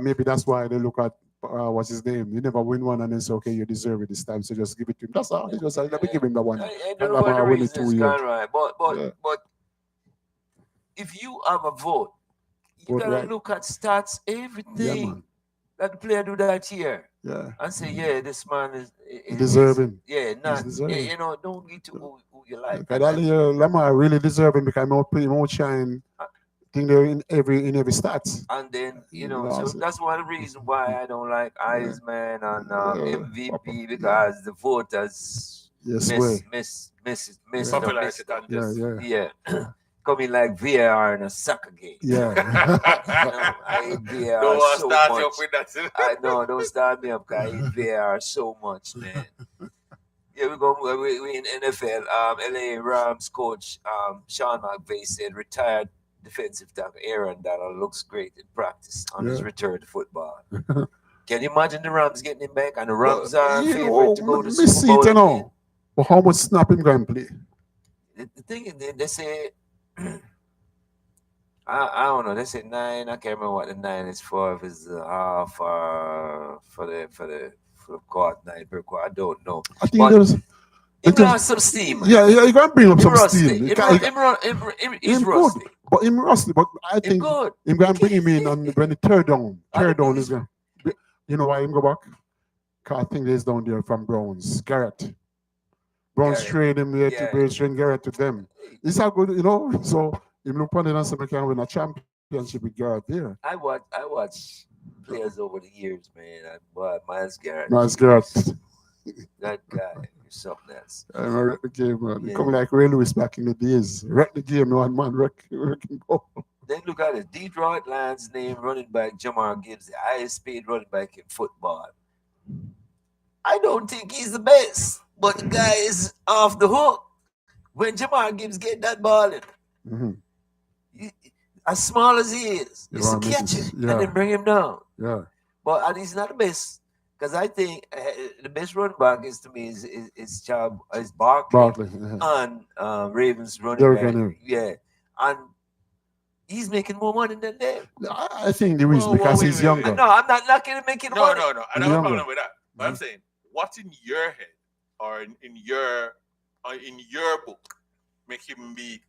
[SPEAKER 2] maybe that's why they look at what's his name. You never win one and then say, okay, you deserve it this time, so just give it to him. That's all. They just like, let me give him that one.
[SPEAKER 1] I
[SPEAKER 2] And
[SPEAKER 1] don't know what the
[SPEAKER 2] Lamar win it
[SPEAKER 1] reason is
[SPEAKER 2] 2 years.
[SPEAKER 1] gone right,
[SPEAKER 2] Yeah.
[SPEAKER 1] but if you have a vote, you
[SPEAKER 2] Vote
[SPEAKER 1] gotta
[SPEAKER 2] right.
[SPEAKER 1] look at stats,
[SPEAKER 2] Yeah,
[SPEAKER 1] everything
[SPEAKER 2] man.
[SPEAKER 1] that the player do that year,
[SPEAKER 2] Yeah.
[SPEAKER 1] and say, yeah, this man is
[SPEAKER 2] Deserving.
[SPEAKER 1] yeah, not
[SPEAKER 2] deserving.
[SPEAKER 1] you know, don't get to who you like.
[SPEAKER 2] Because that year, Lamar really deserving because he more shine. Thing there in every stats.
[SPEAKER 1] And then you
[SPEAKER 2] You
[SPEAKER 1] know,
[SPEAKER 2] know,
[SPEAKER 1] so
[SPEAKER 2] so-
[SPEAKER 1] that's one reason why I don't like Iceman and MVP
[SPEAKER 2] Yeah.
[SPEAKER 1] because the voters
[SPEAKER 2] Yes,
[SPEAKER 1] miss
[SPEAKER 2] way.
[SPEAKER 1] miss
[SPEAKER 2] Yeah.
[SPEAKER 1] the
[SPEAKER 3] Popularity
[SPEAKER 1] miss.
[SPEAKER 3] contest.
[SPEAKER 2] Yeah.
[SPEAKER 1] Yeah, coming like VAR in a soccer game.
[SPEAKER 2] Yeah.
[SPEAKER 1] You know, I hate VAR
[SPEAKER 3] Don't want to
[SPEAKER 1] so
[SPEAKER 3] start
[SPEAKER 1] much.
[SPEAKER 3] you up with that.
[SPEAKER 1] I know, don't start me up, guys. I hate VAR so much, man. Yeah, we in NFL. LA Rams coach Sean McVay said retired defensive tackle Aaron Donald looks great in practice on his
[SPEAKER 2] Yeah.
[SPEAKER 1] return to football. Can you imagine the Rams getting him back? And the Rams are
[SPEAKER 2] You
[SPEAKER 1] favorite
[SPEAKER 2] know,
[SPEAKER 1] to go to
[SPEAKER 2] me
[SPEAKER 1] Super
[SPEAKER 2] see
[SPEAKER 1] Bowl
[SPEAKER 2] it, you
[SPEAKER 1] again.
[SPEAKER 2] know. But how much snap him going to play?
[SPEAKER 1] The thing is, they say I don't know. They say 9. I can't remember what the 9 is for. If it's half for the court 9 per quarter, I don't know.
[SPEAKER 2] I think
[SPEAKER 1] But
[SPEAKER 2] there's.
[SPEAKER 1] He
[SPEAKER 2] it
[SPEAKER 1] got
[SPEAKER 2] is-
[SPEAKER 1] some steam.
[SPEAKER 2] Yeah, you can bring up
[SPEAKER 1] He
[SPEAKER 2] some
[SPEAKER 1] rusty.
[SPEAKER 2] steam.
[SPEAKER 1] He's
[SPEAKER 2] Him good.
[SPEAKER 1] rusty.
[SPEAKER 2] But him rusty. But I
[SPEAKER 1] Him
[SPEAKER 2] think
[SPEAKER 1] good.
[SPEAKER 2] him going to bring him in on when the third down.
[SPEAKER 1] I
[SPEAKER 2] Third
[SPEAKER 1] think
[SPEAKER 2] down
[SPEAKER 1] he's-
[SPEAKER 2] is going. You know why him go back? 'Cause I think there's down there from Browns. Garrett. Browns
[SPEAKER 1] Garrett.
[SPEAKER 2] trade him here
[SPEAKER 1] Yeah.
[SPEAKER 2] to Browns trade Garrett to them. It's how good, you know. So him look on it and say, "I can win a championship with Garrett there."
[SPEAKER 1] I watch players over the years, man. Boy, Miles Garrett.
[SPEAKER 2] Nice Garrett.
[SPEAKER 1] That guy is something else.
[SPEAKER 2] I wreck the game, man.
[SPEAKER 1] Yeah.
[SPEAKER 2] Come like Ray Lewis back in the days. Wreck the game, one man, wrecking ball.
[SPEAKER 1] Then look at it. Detroit Lions name running back Jamar Gibbs, the highest paid running back in football. I don't think he's the best, but the guy is off the hook. When Jamar Gibbs get that ball in,
[SPEAKER 2] Mhm.
[SPEAKER 1] as small as he is,
[SPEAKER 2] You
[SPEAKER 1] it's to
[SPEAKER 2] wanna make
[SPEAKER 1] catch
[SPEAKER 2] it-
[SPEAKER 1] it
[SPEAKER 2] yeah.
[SPEAKER 1] and then bring him down.
[SPEAKER 2] Yeah.
[SPEAKER 1] But and he's not the best because I think the best running back is to me is Barkley
[SPEAKER 2] Barkley. Yeah.
[SPEAKER 1] and Ravens running
[SPEAKER 2] Derrick
[SPEAKER 1] back.
[SPEAKER 2] Henry.
[SPEAKER 1] Yeah, and he's making more money than them.
[SPEAKER 2] I think the reason
[SPEAKER 3] Whoa,
[SPEAKER 2] because
[SPEAKER 3] wait,
[SPEAKER 2] he's
[SPEAKER 3] wait,
[SPEAKER 2] younger.
[SPEAKER 1] No, I'm not knocking him making
[SPEAKER 3] No,
[SPEAKER 1] money.
[SPEAKER 3] no, no. I don't have a
[SPEAKER 2] Younger.
[SPEAKER 3] problem with that. But I'm
[SPEAKER 2] Mhm.
[SPEAKER 3] saying, what's in your head or in your book make him be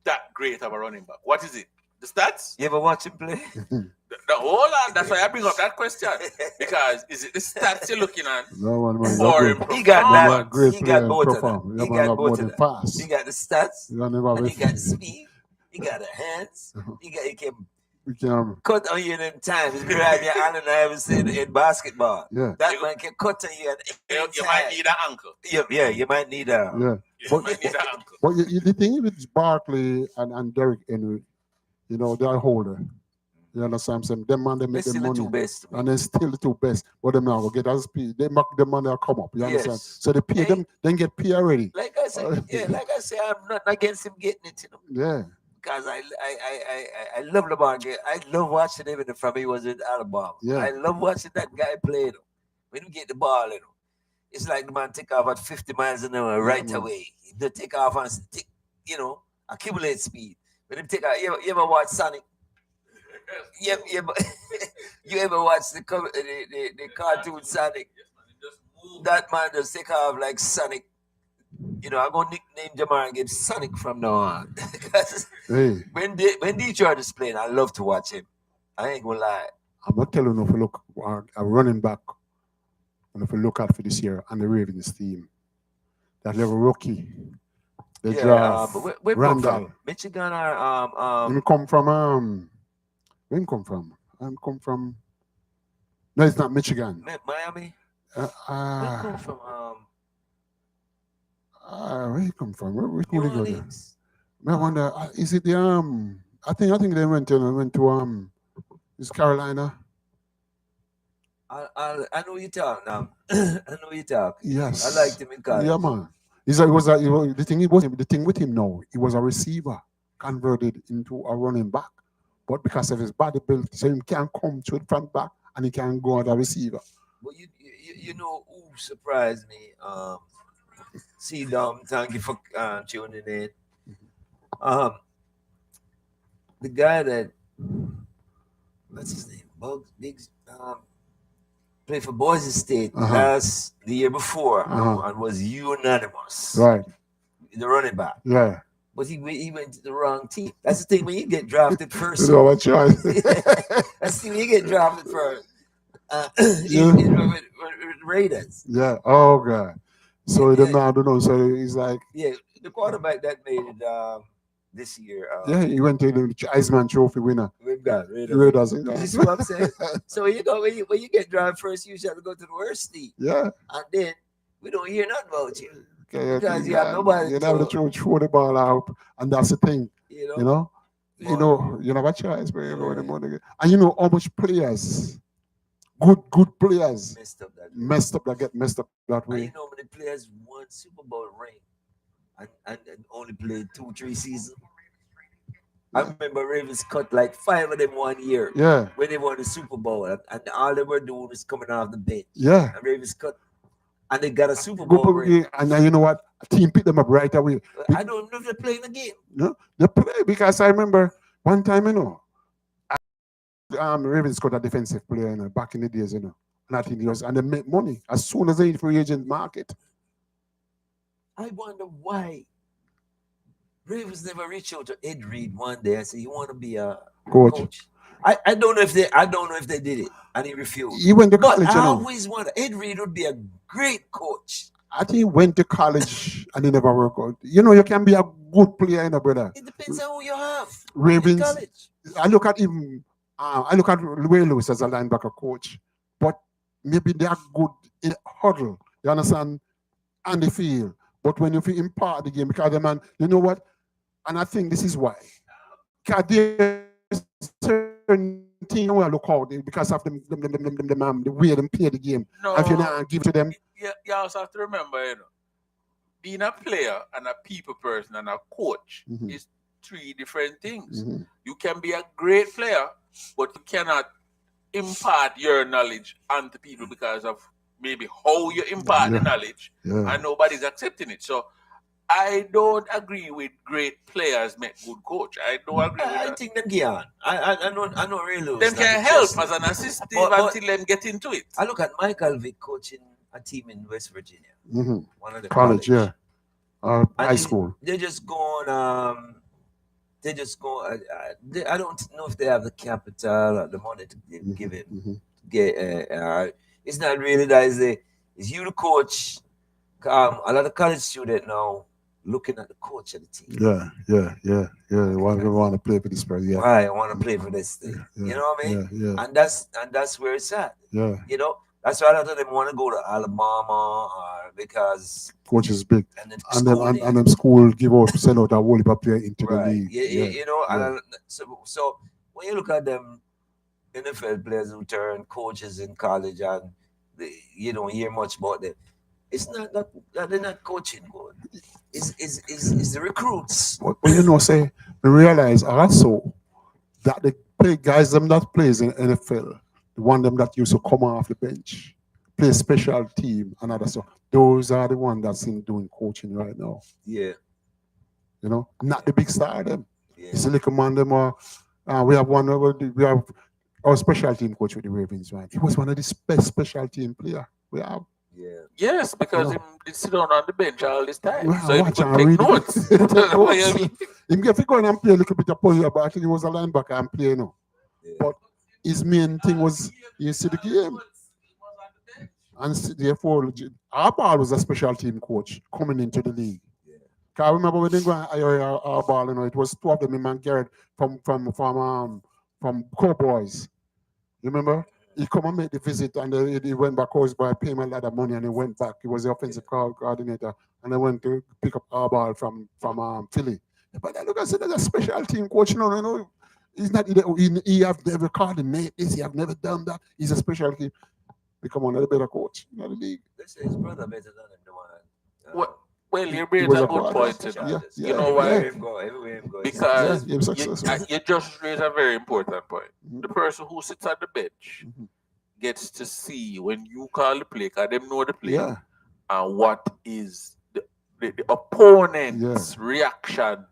[SPEAKER 3] that great of a running back? What is it? The stats?
[SPEAKER 1] You ever watch him play?
[SPEAKER 3] Hold on. That's why I bring up that question. Because is it the stats you're looking at
[SPEAKER 2] No one, man.
[SPEAKER 3] or
[SPEAKER 2] You're
[SPEAKER 3] him
[SPEAKER 2] good.
[SPEAKER 1] He got
[SPEAKER 3] performance?
[SPEAKER 1] that.
[SPEAKER 2] You're a great
[SPEAKER 1] He
[SPEAKER 2] player
[SPEAKER 1] got
[SPEAKER 2] and
[SPEAKER 1] both of
[SPEAKER 2] perform.
[SPEAKER 1] them.
[SPEAKER 2] You
[SPEAKER 1] He
[SPEAKER 2] man
[SPEAKER 1] got
[SPEAKER 2] have more
[SPEAKER 1] both
[SPEAKER 2] than
[SPEAKER 1] of them.
[SPEAKER 2] fast.
[SPEAKER 1] He got the stats,
[SPEAKER 2] You never
[SPEAKER 1] and
[SPEAKER 2] have
[SPEAKER 1] he got speed. He got the hands. He can
[SPEAKER 2] we can,
[SPEAKER 1] cut on you in them times. It's right here. Allen I ever said in basketball.
[SPEAKER 2] yeah,
[SPEAKER 1] That man can cut on you at any
[SPEAKER 3] You might
[SPEAKER 1] time.
[SPEAKER 3] need an ankle.
[SPEAKER 1] Yeah, you might need a.
[SPEAKER 2] yeah.
[SPEAKER 3] You might need an ankle.
[SPEAKER 2] But the thing with Barkley and Derrick Henry, you know, they're older. You understand? Some them man they
[SPEAKER 1] They're
[SPEAKER 2] make them
[SPEAKER 1] still the
[SPEAKER 2] money.
[SPEAKER 1] two best.
[SPEAKER 2] And then still the two best, but them now go get as speed. They make the money will come up. You understand?
[SPEAKER 1] Yes.
[SPEAKER 2] So they pay
[SPEAKER 1] Hey.
[SPEAKER 2] them, then get pay already.
[SPEAKER 1] Like I said, I'm not against him getting it, you know,
[SPEAKER 2] Yeah.
[SPEAKER 1] because I love LeBron. I love watching him from he was in Alabama.
[SPEAKER 2] Yeah.
[SPEAKER 1] I love watching that guy play. Though. When you get the ball, you know, it's like the man take off at 50 miles an hour right
[SPEAKER 2] man.
[SPEAKER 1] away. They take off and accumulate speed. When him take out, you ever watch Sonic? You ever, you ever watch the cartoon Sonic?
[SPEAKER 3] Yes, man. It just move.
[SPEAKER 1] That man just take off like Sonic. You know, I'm gonna nickname Jamar and get Sonic from now on. Because
[SPEAKER 2] Hey,
[SPEAKER 1] when Detroit is playing, I love to watch him. I ain't gonna lie.
[SPEAKER 2] I'm not telling you if you look a running back, and if you look at for this year and the Ravens team, that level rookie, they
[SPEAKER 1] Yeah,
[SPEAKER 2] draft
[SPEAKER 1] but where come
[SPEAKER 2] Randall.
[SPEAKER 1] from? Michigan or
[SPEAKER 2] Him come from where him come from? I'm come from. No, it's not Michigan.
[SPEAKER 1] Miami?
[SPEAKER 2] Uh,
[SPEAKER 1] Where come
[SPEAKER 2] uh,
[SPEAKER 1] from?
[SPEAKER 2] where he come from? Where
[SPEAKER 1] New
[SPEAKER 2] school he go there?
[SPEAKER 1] Orleans.
[SPEAKER 2] I wonder. Is it the I think they went to is Carolina.
[SPEAKER 1] I know you talk now. I know you talk.
[SPEAKER 2] Yes.
[SPEAKER 1] I liked him in college.
[SPEAKER 2] Yeah, man. The thing with him now. He was a receiver converted into a running back, but because of his body build, so he can't come to the front back and he can go as a receiver.
[SPEAKER 1] But you know who surprised me? See, Dom, thank you for tuning in. The guy that what's his name? Bugs Biggs. Played for Boise State the year before and was unanimous.
[SPEAKER 2] Right.
[SPEAKER 1] The running back.
[SPEAKER 2] Yeah.
[SPEAKER 1] But he went to the wrong team. That's the thing when you get drafted first.
[SPEAKER 2] You know what choice?
[SPEAKER 1] That's the thing when you get drafted first.
[SPEAKER 2] Yeah.
[SPEAKER 1] With Raiders.
[SPEAKER 2] Yeah. Oh god. So
[SPEAKER 1] Yeah.
[SPEAKER 2] then I don't know. So he's like,
[SPEAKER 1] Yeah, the quarterback that made it this year.
[SPEAKER 2] yeah, he went to the Heisman Trophy winner.
[SPEAKER 1] We've got Raiders.
[SPEAKER 2] Raiders.
[SPEAKER 1] You see what I'm saying? So when you get drafted first, you usually have to go to the worst team.
[SPEAKER 2] Yeah.
[SPEAKER 1] And then we don't hear nothing about you.
[SPEAKER 2] Okay,
[SPEAKER 1] Because you have nobody
[SPEAKER 2] you have
[SPEAKER 1] to-
[SPEAKER 2] to throw the ball out, and that's the thing.
[SPEAKER 1] You know?
[SPEAKER 2] You know. You know what choice where you go with the money. And you know how much players, good players,
[SPEAKER 1] Messed up that.
[SPEAKER 2] get messed up that
[SPEAKER 1] And
[SPEAKER 2] way.
[SPEAKER 1] you know many players won Super Bowl ring and only played 2-3 seasons. I remember Ravens cut like 5 of them 1 year
[SPEAKER 2] Yeah.
[SPEAKER 1] when they won the Super Bowl, and all they were doing was coming off the bench.
[SPEAKER 2] Yeah.
[SPEAKER 1] And Ravens cut, and they got a Super
[SPEAKER 2] Good
[SPEAKER 1] Bowl ring.
[SPEAKER 2] play, and then you know what? A team picked them up right away.
[SPEAKER 1] I don't know if they're playing the game.
[SPEAKER 2] No, they play because I remember one time, Ravens got a defensive player, back in the days, and I think and they make money as soon as they hit free agent market.
[SPEAKER 1] I wonder why Ravens never reached out to Ed Reed one day and said, "You want to be a coach?" I don't know if they did it, and he refused.
[SPEAKER 2] He went to
[SPEAKER 1] But
[SPEAKER 2] college,
[SPEAKER 1] I always wonder Ed Reed would be a great coach.
[SPEAKER 2] I think he went to college and he never worked out. You can be a good player, brother.
[SPEAKER 1] It depends on who you have.
[SPEAKER 2] Ravens.
[SPEAKER 1] In college.
[SPEAKER 2] I look at Ray Lewis as a linebacker coach, but maybe they are good in huddle. You understand? On the field. But when you feel in part of the game, because the man, you know what? And I think this is why. Because there's certain thing we look out because of the way they play the game.
[SPEAKER 3] No.
[SPEAKER 2] If you not give to them.
[SPEAKER 3] You also have to remember, being a player and a people person and a coach is 3 different things. You can be a great player, but you cannot impart your knowledge onto people because of maybe how you impart the knowledge, and nobody's accepting it. So I don't agree with great players make good coach. I don't agree with that.
[SPEAKER 1] I think them can. I know really.
[SPEAKER 3] Them can help as an assistant until them get into it.
[SPEAKER 1] I look at Michael Vick coaching a team in West Virginia. One of the
[SPEAKER 2] College, yeah.
[SPEAKER 1] And
[SPEAKER 2] high school.
[SPEAKER 1] They just go on. They just go. I don't know if they have the capital or the money to give it. Get it's not really that. It's you the coach. A lot of college students now looking at the coach of the team.
[SPEAKER 2] Yeah. Want to play for this person. Yeah.
[SPEAKER 1] Right, I want to play for this thing. You know what I mean?
[SPEAKER 2] Yeah.
[SPEAKER 1] And that's where it's at.
[SPEAKER 2] Yeah.
[SPEAKER 1] That's why a lot of them want to go to Alabama because
[SPEAKER 2] coach is big.
[SPEAKER 1] And
[SPEAKER 2] them school send out a whole heap of player into the league.
[SPEAKER 1] And so when you look at them NFL players who turn coaches in college and you don't hear much about them, it's not that they're not coaching good. It's the recruits.
[SPEAKER 2] But say we realize also that the guys them that plays in NFL, the one them that used to come off the bench, play special team and other stuff. Those are the ones that's in doing coaching right now.
[SPEAKER 1] Yeah.
[SPEAKER 2] Not the big star of them.
[SPEAKER 1] Yeah.
[SPEAKER 2] It's a little man. Them we have one. We have our special team coach with the Ravens, right? He was one of the best special team player we have.
[SPEAKER 1] Yeah.
[SPEAKER 3] Yes,
[SPEAKER 2] You
[SPEAKER 3] because
[SPEAKER 2] know,
[SPEAKER 3] him did sit down on the bench all this time,
[SPEAKER 2] well,
[SPEAKER 3] so him
[SPEAKER 2] watch
[SPEAKER 3] could
[SPEAKER 2] and
[SPEAKER 3] take
[SPEAKER 2] read it.
[SPEAKER 3] notes.
[SPEAKER 2] Take
[SPEAKER 3] What you
[SPEAKER 2] notes.
[SPEAKER 3] mean?
[SPEAKER 2] Him get to go and play a little bit of player, but I think he was a linebacker and play now.
[SPEAKER 1] Yeah.
[SPEAKER 2] But his main thing was you see the game. And therefore, our ball was a special team coach coming into the league.
[SPEAKER 1] Yeah.
[SPEAKER 2] Cause I remember we didn't go and hire our ball, it was two of them, him and Garrett from Cowboys. You remember? He come and made the visit, and he went back home by pay him a lot of money, and he went back. He was the offensive coordinator, and I went to pick up our ball from Philly. But I look, I said, there's a special team coach. No. He's not. He have never coordinated this. He have never done that. He's a special team. Become one of the better coach in the league.
[SPEAKER 1] Let's say his brother better than him, the one.
[SPEAKER 3] Well, you
[SPEAKER 2] He
[SPEAKER 3] raise
[SPEAKER 2] was
[SPEAKER 3] a
[SPEAKER 2] a
[SPEAKER 3] good
[SPEAKER 2] quarter.
[SPEAKER 3] point. You know.
[SPEAKER 2] Yeah,
[SPEAKER 3] You know why?
[SPEAKER 1] Everywhere him go, everywhere him go. he's
[SPEAKER 3] Because
[SPEAKER 2] Yeah, he was
[SPEAKER 3] you,
[SPEAKER 2] successful.
[SPEAKER 3] you just raised a very important point.
[SPEAKER 2] Mhm.
[SPEAKER 3] The person who sits on the bench
[SPEAKER 2] Mhm.
[SPEAKER 3] gets to see when you call the play, because them know the play,
[SPEAKER 2] Yeah,
[SPEAKER 3] and what is the opponent's
[SPEAKER 2] Yeah.
[SPEAKER 3] reaction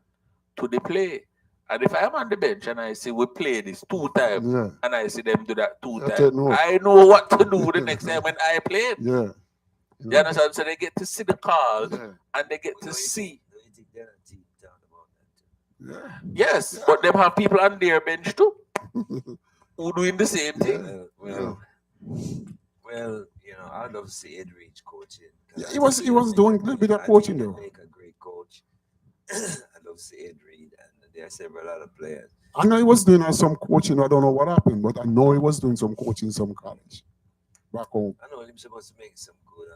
[SPEAKER 3] to the play. And if I'm on the bench and I say we play this 2 times,
[SPEAKER 2] yeah,
[SPEAKER 3] and I see them do that two
[SPEAKER 2] I
[SPEAKER 3] times,
[SPEAKER 2] take note.
[SPEAKER 3] I know what to do the next time when I play it.
[SPEAKER 2] yeah.
[SPEAKER 3] You understand? So they get to see the call
[SPEAKER 2] Yeah,
[SPEAKER 3] and they get
[SPEAKER 1] No,
[SPEAKER 3] to
[SPEAKER 1] you
[SPEAKER 3] see.
[SPEAKER 1] think- no, you think they're not team talking about that too?
[SPEAKER 2] yeah.
[SPEAKER 3] Yes, but them have people on their bench too who doing the same thing.
[SPEAKER 2] Yeah.
[SPEAKER 1] Well, I'd love to see Ed Reach coaching. 'cause
[SPEAKER 2] Yeah,
[SPEAKER 1] I
[SPEAKER 2] he was-
[SPEAKER 1] think
[SPEAKER 2] he
[SPEAKER 1] he'll
[SPEAKER 2] was
[SPEAKER 1] make
[SPEAKER 2] doing
[SPEAKER 1] a
[SPEAKER 2] a little
[SPEAKER 1] great-
[SPEAKER 2] bit of
[SPEAKER 1] I think
[SPEAKER 2] coaching,
[SPEAKER 1] he'll
[SPEAKER 2] though.
[SPEAKER 1] Make a great coach. I'd love to see Ed Reed, and there are several other players.
[SPEAKER 2] I know he was doing some coaching. I don't know what happened, but I know he was doing some coaching in some college back home.
[SPEAKER 1] I know him supposed to make some good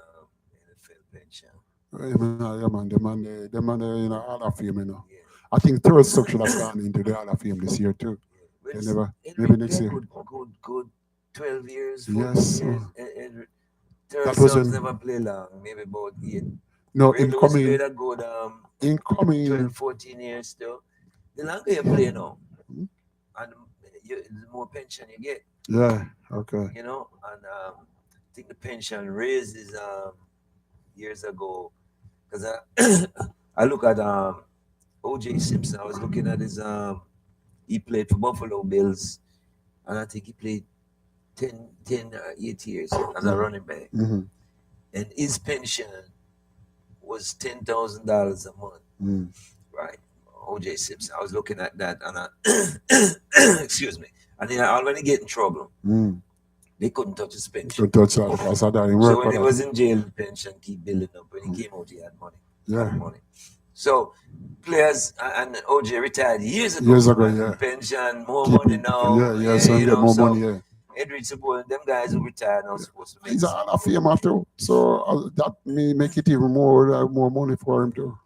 [SPEAKER 1] NFL pension.
[SPEAKER 2] Yeah, man, them man, Hall of Fame,
[SPEAKER 1] Yeah,
[SPEAKER 2] I think third stock should have gone into the Hall of Fame this year too.
[SPEAKER 1] yeah. But
[SPEAKER 2] They
[SPEAKER 1] it's-
[SPEAKER 2] never,
[SPEAKER 1] Ed
[SPEAKER 2] maybe
[SPEAKER 1] Reed
[SPEAKER 2] next
[SPEAKER 1] played
[SPEAKER 2] year.
[SPEAKER 1] good 12 years, 14
[SPEAKER 2] Yes,
[SPEAKER 1] years. Terrell
[SPEAKER 2] that was
[SPEAKER 1] Suggs
[SPEAKER 2] in-
[SPEAKER 1] never played long, maybe about 8.
[SPEAKER 2] No,
[SPEAKER 1] Ray Lewis
[SPEAKER 2] incoming,
[SPEAKER 1] played a good 12, 14 years still. The longer you play now,
[SPEAKER 2] Mhm.
[SPEAKER 1] and the more pension you get,
[SPEAKER 2] Yeah, okay.
[SPEAKER 1] and I think the pension raises years ago, because I look at OJ Simpson. I was looking at his he played for Buffalo Bills, and I think he played 8 years as a running back,
[SPEAKER 2] Mm-hmm.
[SPEAKER 1] and his pension was $10,000 a month,
[SPEAKER 2] Mm.
[SPEAKER 1] right? OJ Simpson. I was looking at that, and I, excuse me, and then I already get in trouble.
[SPEAKER 2] Mm.
[SPEAKER 1] They couldn't touch his pension.
[SPEAKER 2] Don't touch that. I saw that in
[SPEAKER 1] So
[SPEAKER 2] work.
[SPEAKER 1] when he
[SPEAKER 2] for
[SPEAKER 1] was
[SPEAKER 2] that.
[SPEAKER 1] in jail, the pension keep building up. When he came out, he had money.
[SPEAKER 2] Yeah,
[SPEAKER 1] Money. So players and OJ retired years ago.
[SPEAKER 2] Years ago,
[SPEAKER 1] and
[SPEAKER 2] yeah.
[SPEAKER 1] Pension, more
[SPEAKER 2] Keep
[SPEAKER 1] money
[SPEAKER 2] it-
[SPEAKER 1] now.
[SPEAKER 2] yeah, so get more money, yeah.
[SPEAKER 1] Edward support them guys who retired now supposed to make
[SPEAKER 2] He's a
[SPEAKER 1] some.
[SPEAKER 2] Hall of Famer too, so that may make it even more money for him too.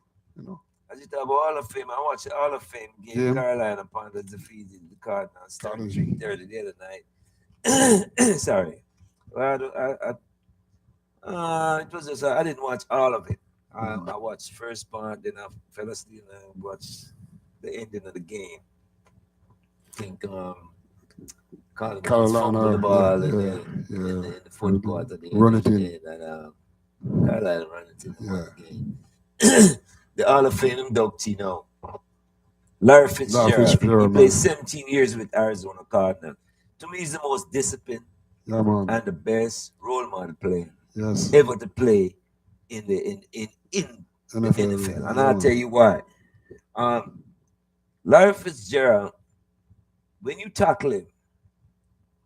[SPEAKER 1] As you talk about Hall of Fame, I watched the Hall of Fame game.
[SPEAKER 2] Game.
[SPEAKER 1] Carolina Panthers defeated the Cardinals
[SPEAKER 2] Cardinals.
[SPEAKER 1] 33-30 the other night. Sorry. Well, it was just I didn't watch all of it. I watched first part, then I fell asleep and watched the ending of the game. I think Carolina fumbled the ball in the fourth quarter. They
[SPEAKER 2] Run it in.
[SPEAKER 1] and Carolina ran it in
[SPEAKER 2] Yeah.
[SPEAKER 1] the game. The Hall of Fame inductee now, Larry Fitzgerald.
[SPEAKER 2] Fitzgerald,
[SPEAKER 1] He
[SPEAKER 2] man.
[SPEAKER 1] played 17 years with Arizona Cardinals. To me, he's the most disciplined
[SPEAKER 2] Yeah, man.
[SPEAKER 1] and the best role model player
[SPEAKER 2] Yes.
[SPEAKER 1] ever to play in the NFL. And I'll tell you why. Larry Fitzgerald, when you tackle him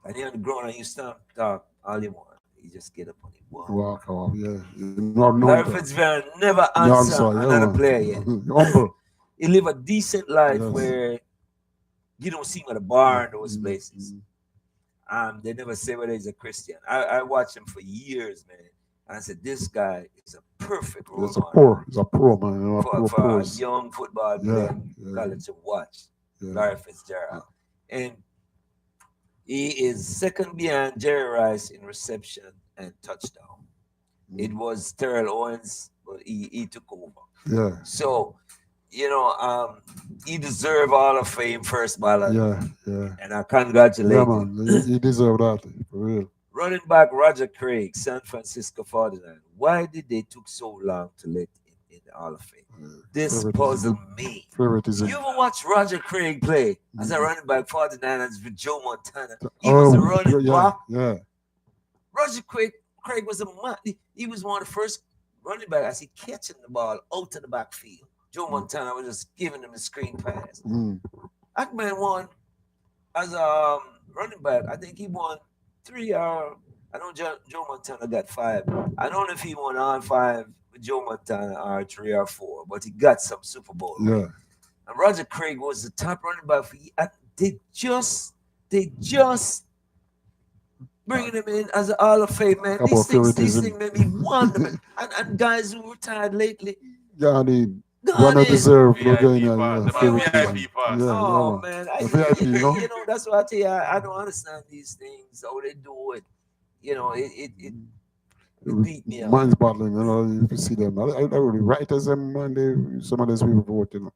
[SPEAKER 1] and you're on the ground and you start talk all you want, you just get up on it. Wow.
[SPEAKER 2] Walk off, yeah. Not
[SPEAKER 1] Larry Fitzgerald never answered
[SPEAKER 2] yeah,
[SPEAKER 1] another
[SPEAKER 2] man.
[SPEAKER 1] player yet.
[SPEAKER 2] Humble.
[SPEAKER 1] He live a decent life
[SPEAKER 2] Yes.
[SPEAKER 1] where you don't see him at a bar in those
[SPEAKER 2] Mhm,
[SPEAKER 1] places.
[SPEAKER 2] mhm.
[SPEAKER 1] They never say whether he's a Christian. I watched him for years, man. And I said, this guy is a perfect role
[SPEAKER 2] He's a
[SPEAKER 1] model
[SPEAKER 2] He's a pro, man.
[SPEAKER 1] for a
[SPEAKER 2] Pros.
[SPEAKER 1] young football
[SPEAKER 2] Yeah,
[SPEAKER 1] player
[SPEAKER 2] yeah.
[SPEAKER 1] college to watch.
[SPEAKER 2] Yeah.
[SPEAKER 1] Larry Fitzgerald. And he is second behind Jerry Rice in reception and touchdown. It was Terrell Owens, but he took over.
[SPEAKER 2] Yeah,
[SPEAKER 1] So, he deserved all of fame first ballot.
[SPEAKER 2] yeah.
[SPEAKER 1] And I congratulate
[SPEAKER 2] Yeah,
[SPEAKER 1] him.
[SPEAKER 2] man. He deserve that, for real.
[SPEAKER 1] Running back Roger Craig, San Francisco 49. Why did they took so long to let him in the Hall of Fame. This
[SPEAKER 2] Favoritism.
[SPEAKER 1] puzzled me.
[SPEAKER 2] Favoritism.
[SPEAKER 1] You ever watch Roger Craig play as a
[SPEAKER 2] Mhm.
[SPEAKER 1] running back 49ers with Joe Montana? He was a running
[SPEAKER 2] yeah,
[SPEAKER 1] back.
[SPEAKER 2] yeah.
[SPEAKER 1] Roger Craig was a man. He was one of the first running back. I see catching the ball out of the backfield. Joe Montana was just giving him a screen pass.
[SPEAKER 2] Mm.
[SPEAKER 1] That man won as a running back. I think he won 3 I know Joe Montana got 5. I don't know if he won all 5 with Joe Montana or 3 or 4, but he got some Super Bowl.
[SPEAKER 2] Yeah.
[SPEAKER 1] And Roger Craig was the top running back for and they just bringing him in as a Hall of Fame, man.
[SPEAKER 2] About
[SPEAKER 1] These
[SPEAKER 2] favoritism.
[SPEAKER 1] things made me wonder, man. And guys who retired lately,
[SPEAKER 2] Yeah, they
[SPEAKER 1] gone
[SPEAKER 2] wanna
[SPEAKER 1] in.
[SPEAKER 2] deserve
[SPEAKER 3] VIP
[SPEAKER 2] going
[SPEAKER 3] pass, the
[SPEAKER 2] favoritism.
[SPEAKER 3] VIP pass.
[SPEAKER 2] Yeah,
[SPEAKER 1] Oh
[SPEAKER 2] yeah,
[SPEAKER 1] man,
[SPEAKER 2] The VIP, you know?
[SPEAKER 1] you know, that's why I tell you, I don't understand these things, how they do it. You know, it beat me up.
[SPEAKER 2] Mine's battling, you know, if you see them. I really writers and man, some of those people vote, you know.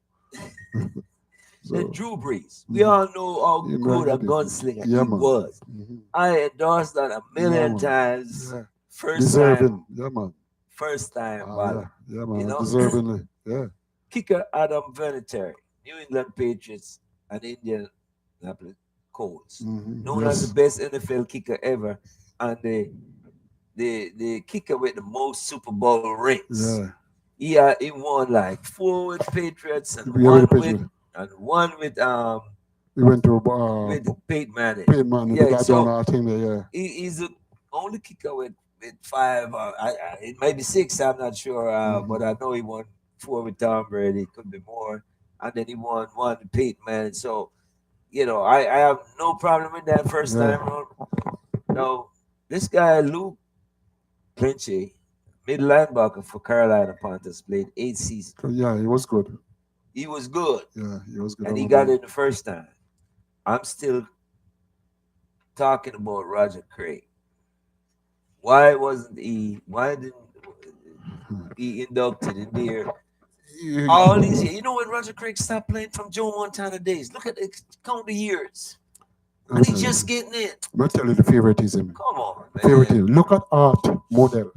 [SPEAKER 1] Then
[SPEAKER 2] So,
[SPEAKER 1] Drew Brees, we all know how
[SPEAKER 2] Yeah,
[SPEAKER 1] good a
[SPEAKER 2] man.
[SPEAKER 1] gunslinger
[SPEAKER 2] Yeah,
[SPEAKER 1] he
[SPEAKER 2] man.
[SPEAKER 1] was.
[SPEAKER 2] mhm.
[SPEAKER 1] I endorsed that a million
[SPEAKER 2] man.
[SPEAKER 1] times.
[SPEAKER 2] Yeah.
[SPEAKER 1] First time,
[SPEAKER 2] Deserving. Yeah, man.
[SPEAKER 1] ballot.
[SPEAKER 2] Yeah, yeah, man.
[SPEAKER 1] You know?
[SPEAKER 2] Deservingly. Yeah.
[SPEAKER 1] Kicker Adam Vinatieri, New England Patriots and Indianapolis Colts,
[SPEAKER 2] Mhm.
[SPEAKER 1] known as
[SPEAKER 2] Yes.
[SPEAKER 1] the best NFL kicker ever, and the kicker with the most Super Bowl rings.
[SPEAKER 2] Yeah.
[SPEAKER 1] He won like 4 with Patriots and
[SPEAKER 2] Yeah,
[SPEAKER 1] one
[SPEAKER 2] with the
[SPEAKER 1] with
[SPEAKER 2] Patriots.
[SPEAKER 1] with
[SPEAKER 2] We went to
[SPEAKER 1] with Peyton Manning.
[SPEAKER 2] Payne Man,
[SPEAKER 1] Yeah,
[SPEAKER 2] the guy
[SPEAKER 1] so-
[SPEAKER 2] down our thing there, yeah.
[SPEAKER 1] He's the only kicker with 5. It might be 6. I'm not sure,
[SPEAKER 2] Mhm.
[SPEAKER 1] but I know he won 4 with Tom Brady. Could be more, and then he won 1 with Peyton Manning. So, you know, I have no problem with that first
[SPEAKER 2] Yeah.
[SPEAKER 1] time around. No, this guy Luke Clinchy, middle linebacker for Carolina Panthers, played 8 seasons.
[SPEAKER 2] Yeah, he was good.
[SPEAKER 1] He was good,
[SPEAKER 2] Yeah, he was good.
[SPEAKER 1] and
[SPEAKER 2] I
[SPEAKER 1] he
[SPEAKER 2] remember
[SPEAKER 1] got it the first time. I'm still talking about Roger Craig. Why wasn't he? Why didn't he inducted in there
[SPEAKER 2] He-
[SPEAKER 1] all these years? You know when Roger Craig stopped playing from Joe Montana days? Look at the count the years, and he's just getting in.
[SPEAKER 2] I'm gonna tell you the favoritism.
[SPEAKER 1] Come on, man.
[SPEAKER 2] Favoritism. Look at Art Model.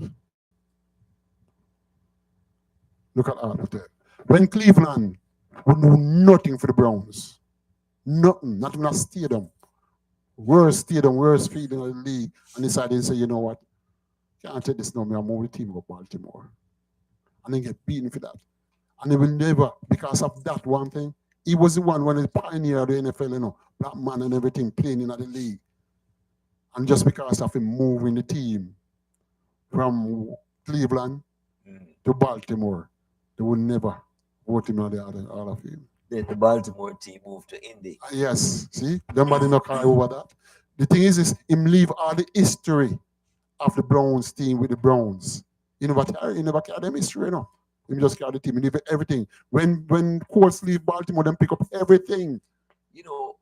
[SPEAKER 2] Look at Art Model. When Cleveland would do nothing for the Browns, nothing, not even a stadium, worst field in the league, and decided to say, you know what, can't take this no more. I'm moving the team to Baltimore, and then get beaten for that. And he will never, because of that one thing, he was the one when he pioneered the NFL, you know, black man and everything playing in the league. And just because of him moving the team from Cleveland
[SPEAKER 1] Mm.
[SPEAKER 2] to Baltimore, they would never vote him on the other Hall of Fame.
[SPEAKER 1] Then the Baltimore team moved to Indy.
[SPEAKER 2] Yes, see, nobody no cry over that. The thing is him leave all the history of the Browns team with the Browns. He never carry them history, you know. Him just carry the team, he leave everything. When Colts leave Baltimore, them pick up everything.
[SPEAKER 1] You know,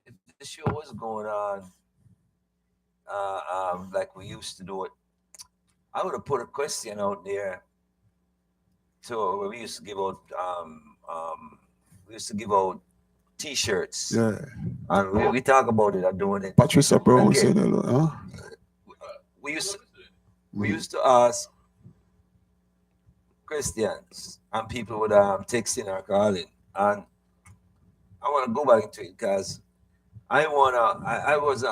[SPEAKER 1] if the show was going on like we used to do it, I would have put a question out there. So we used to give out T-shirts,
[SPEAKER 2] Yeah.
[SPEAKER 1] and we talk about it. I'm doing it.
[SPEAKER 2] Patricia Brown
[SPEAKER 1] Okay.
[SPEAKER 2] said, huh?
[SPEAKER 1] We used
[SPEAKER 2] Mm.
[SPEAKER 1] we used to ask Christians, and people would text in or calling, and I want to go back into it because I was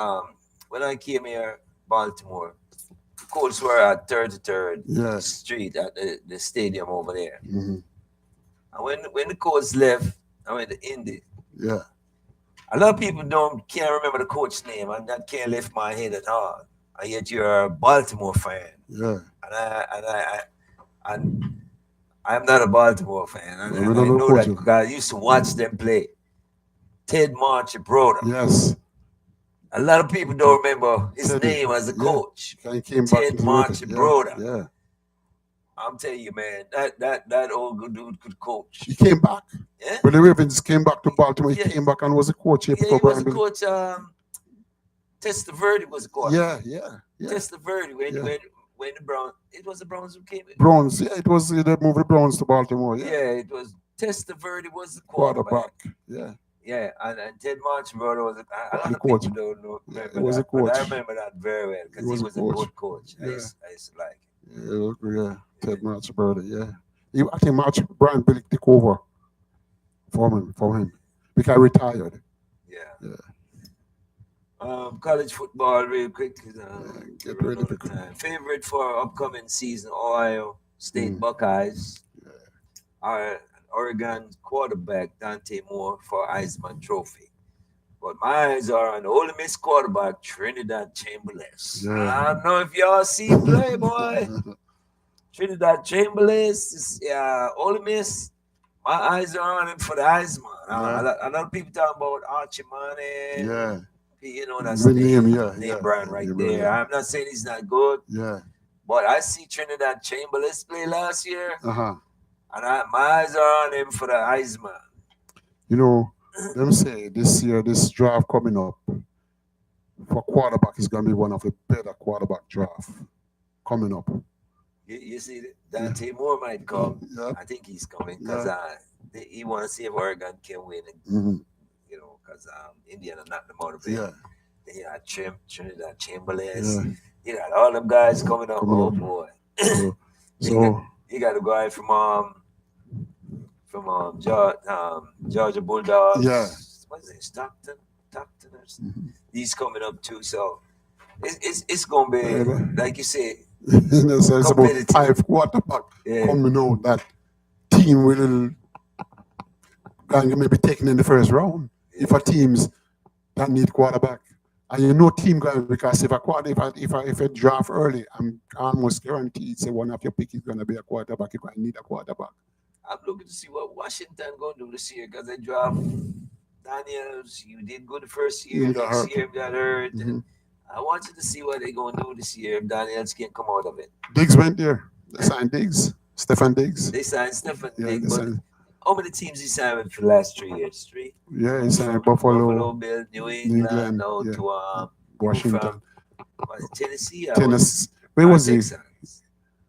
[SPEAKER 1] when I came here, Baltimore, the Colts were at 33rd
[SPEAKER 2] Yes.
[SPEAKER 1] Street at the stadium over there.
[SPEAKER 2] Mhm.
[SPEAKER 1] And when the Colts left, I went to Indy.
[SPEAKER 2] Yeah.
[SPEAKER 1] A lot of people can't remember the coach's name, and that can't lift my head at all. And yet you're a Baltimore fan,
[SPEAKER 2] Yeah.
[SPEAKER 1] and I'm not a Baltimore fan. And,
[SPEAKER 2] Well, we
[SPEAKER 1] and
[SPEAKER 2] don't
[SPEAKER 1] I
[SPEAKER 2] know
[SPEAKER 1] know
[SPEAKER 2] coaches.
[SPEAKER 1] that because I used to watch them play. Ted Marchibroda.
[SPEAKER 2] Yes.
[SPEAKER 1] A lot of people don't remember his
[SPEAKER 2] Teddy,
[SPEAKER 1] name as a
[SPEAKER 2] yeah.
[SPEAKER 1] coach.
[SPEAKER 2] And he came
[SPEAKER 1] Ted
[SPEAKER 2] back into the
[SPEAKER 1] Marchibroda.
[SPEAKER 2] Yeah.
[SPEAKER 1] I'm telling you, man, that old good dude could coach.
[SPEAKER 2] He came back.
[SPEAKER 1] Yeah,
[SPEAKER 2] When the Ravens came back to Baltimore, he
[SPEAKER 1] Yeah.
[SPEAKER 2] came back and was a coach here
[SPEAKER 1] yeah,
[SPEAKER 2] for
[SPEAKER 1] he was a
[SPEAKER 2] Brian Billy.
[SPEAKER 1] coach. Testaverde was a coach.
[SPEAKER 2] Yeah.
[SPEAKER 1] Testaverde
[SPEAKER 2] Yeah.
[SPEAKER 1] when the Browns, it was the Browns who came in.
[SPEAKER 2] Browns. Yeah, it was they moved the Browns to Baltimore.
[SPEAKER 1] Yeah,
[SPEAKER 2] Yeah.
[SPEAKER 1] it was Testaverde was the quarterback.
[SPEAKER 2] Quarterback. Yeah.
[SPEAKER 1] Yeah, and Ted Marchibroda was a lot
[SPEAKER 2] The
[SPEAKER 1] of
[SPEAKER 2] coach.
[SPEAKER 1] people don't know.
[SPEAKER 2] Yeah,
[SPEAKER 1] Remember
[SPEAKER 2] he was
[SPEAKER 1] that,
[SPEAKER 2] a coach.
[SPEAKER 1] but I remember that very well because
[SPEAKER 2] He was
[SPEAKER 1] he
[SPEAKER 2] a
[SPEAKER 1] was a
[SPEAKER 2] coach.
[SPEAKER 1] good coach.
[SPEAKER 2] Yeah.
[SPEAKER 1] I used to like him.
[SPEAKER 2] Yeah. Ted March brother, yeah. I think March Brian Billick took over from him. Because I retired.
[SPEAKER 1] Yeah.
[SPEAKER 2] Yeah.
[SPEAKER 1] College football, real quick, 'cause,
[SPEAKER 2] Yeah.
[SPEAKER 1] we
[SPEAKER 2] Get
[SPEAKER 1] run
[SPEAKER 2] ready
[SPEAKER 1] out
[SPEAKER 2] for
[SPEAKER 1] of time. Favorite for upcoming season: Ohio State
[SPEAKER 2] mm.
[SPEAKER 1] Buckeyes.
[SPEAKER 2] Yeah.
[SPEAKER 1] Our Oregon quarterback Dante Moore for Heisman Trophy. But my eyes are on Ole Miss quarterback Trinidad Chamberlain.
[SPEAKER 2] Yeah.
[SPEAKER 1] I don't know if y'all see him play, boy. Trinidad Chamberlain is Ole Miss. My eyes are on him for the Heisman.
[SPEAKER 2] Yeah.
[SPEAKER 1] A lot of people talking about Archie Manning.
[SPEAKER 2] Yeah.
[SPEAKER 1] You know, that's
[SPEAKER 2] Good name,
[SPEAKER 1] name
[SPEAKER 2] yeah.
[SPEAKER 1] brand right
[SPEAKER 2] Yeah.
[SPEAKER 1] there. I'm not saying he's not good,
[SPEAKER 2] Yeah.
[SPEAKER 1] but I see Trinidad Chamberlain play last year,
[SPEAKER 2] Uh-huh.
[SPEAKER 1] and my eyes are on him for the Heisman.
[SPEAKER 2] You know, them say this year, this draft coming up for quarterback is gonna be one of the better quarterback draft coming up.
[SPEAKER 1] You see,
[SPEAKER 2] Yeah.
[SPEAKER 1] Dante Moore might come.
[SPEAKER 2] Yeah.
[SPEAKER 1] I think he's coming because
[SPEAKER 2] Yeah.
[SPEAKER 1] he want to see if Oregon can win.
[SPEAKER 2] hmm
[SPEAKER 1] You know, because Indiana knocked them out of it.
[SPEAKER 2] Yeah.
[SPEAKER 1] Then you got Trinidad Chamberlain.
[SPEAKER 2] Yeah.
[SPEAKER 1] You got all them guys coming up.
[SPEAKER 2] Coming
[SPEAKER 1] Oh
[SPEAKER 2] up.
[SPEAKER 1] boy.
[SPEAKER 2] So,
[SPEAKER 1] Then you got
[SPEAKER 2] so
[SPEAKER 1] you got a guy from Georgia Bulldogs.
[SPEAKER 2] yeah.
[SPEAKER 1] What is it? Stockton or something.
[SPEAKER 2] Mhm.
[SPEAKER 1] He's coming up too. So it's gonna be
[SPEAKER 2] Yeah.
[SPEAKER 1] like you said,
[SPEAKER 2] So it's about
[SPEAKER 1] competitive.
[SPEAKER 2] 5 quarterback
[SPEAKER 1] Yeah.
[SPEAKER 2] coming out that team will can maybe taken in the first round. If a teams that need quarterback. And you know team guys because if a quarter if a draft early, I'm almost guaranteed say one of your pick is gonna be a quarterback. You're gonna need a quarterback.
[SPEAKER 1] I'm looking to see what Washington gonna do this year because they draft Daniels. You did good the first year.
[SPEAKER 2] He got
[SPEAKER 1] Next
[SPEAKER 2] hurt.
[SPEAKER 1] year got hurt.
[SPEAKER 2] Mhm.
[SPEAKER 1] And I want you to see what they're gonna do this year if Daniels can't come out of it.
[SPEAKER 2] Diggs went there. They signed Diggs. Stefan Diggs.
[SPEAKER 1] They signed Stephen
[SPEAKER 2] Yeah,
[SPEAKER 1] Diggs,
[SPEAKER 2] they
[SPEAKER 1] but
[SPEAKER 2] signed.
[SPEAKER 1] how many teams he signed with for the last 3 years? Three.
[SPEAKER 2] Yeah, he signed
[SPEAKER 1] Buffalo,
[SPEAKER 2] Buffalo,
[SPEAKER 1] Bill, New
[SPEAKER 2] New
[SPEAKER 1] England,
[SPEAKER 2] England,
[SPEAKER 1] now
[SPEAKER 2] yeah,
[SPEAKER 1] to he moved
[SPEAKER 2] Washington,
[SPEAKER 1] from was it Tennessee
[SPEAKER 2] Tennessee. Where was he?
[SPEAKER 1] Texans.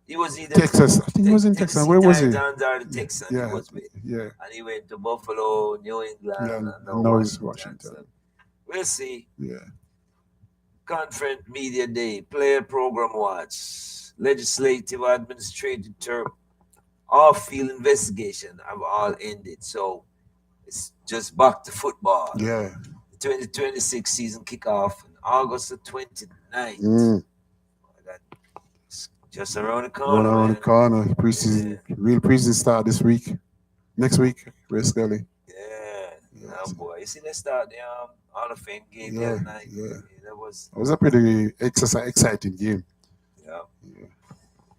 [SPEAKER 1] He was either
[SPEAKER 2] Texas. I think he was in Texas.
[SPEAKER 1] Tennessee
[SPEAKER 2] Where was he?
[SPEAKER 1] Titans or the Texans. He
[SPEAKER 2] Yeah,
[SPEAKER 1] was with,
[SPEAKER 2] yeah,
[SPEAKER 1] and he went to Buffalo, New England,
[SPEAKER 2] yeah.
[SPEAKER 1] and now
[SPEAKER 2] Now he's
[SPEAKER 1] Washington. So
[SPEAKER 2] Washington.
[SPEAKER 1] we'll see.
[SPEAKER 2] Yeah.
[SPEAKER 1] Conference Media Day, Player Program Watch, Legislative Administrative Term, off-field investigation have all ended. So it's just back to football.
[SPEAKER 2] Yeah.
[SPEAKER 1] The 2026 season kickoff on August the 29th.
[SPEAKER 2] Mm.
[SPEAKER 1] That's just around the
[SPEAKER 2] Run
[SPEAKER 1] corner,
[SPEAKER 2] around the
[SPEAKER 1] man.
[SPEAKER 2] corner. Preseason, real preseason start this week. Next week, Ray Scully.
[SPEAKER 1] Yeah.
[SPEAKER 2] Yeah.
[SPEAKER 1] Oh boy. You see that start the Hall of Fame game the
[SPEAKER 2] Yeah,
[SPEAKER 1] other night?
[SPEAKER 2] yeah.
[SPEAKER 1] That was
[SPEAKER 2] It was a pretty exciting game.
[SPEAKER 1] yeah.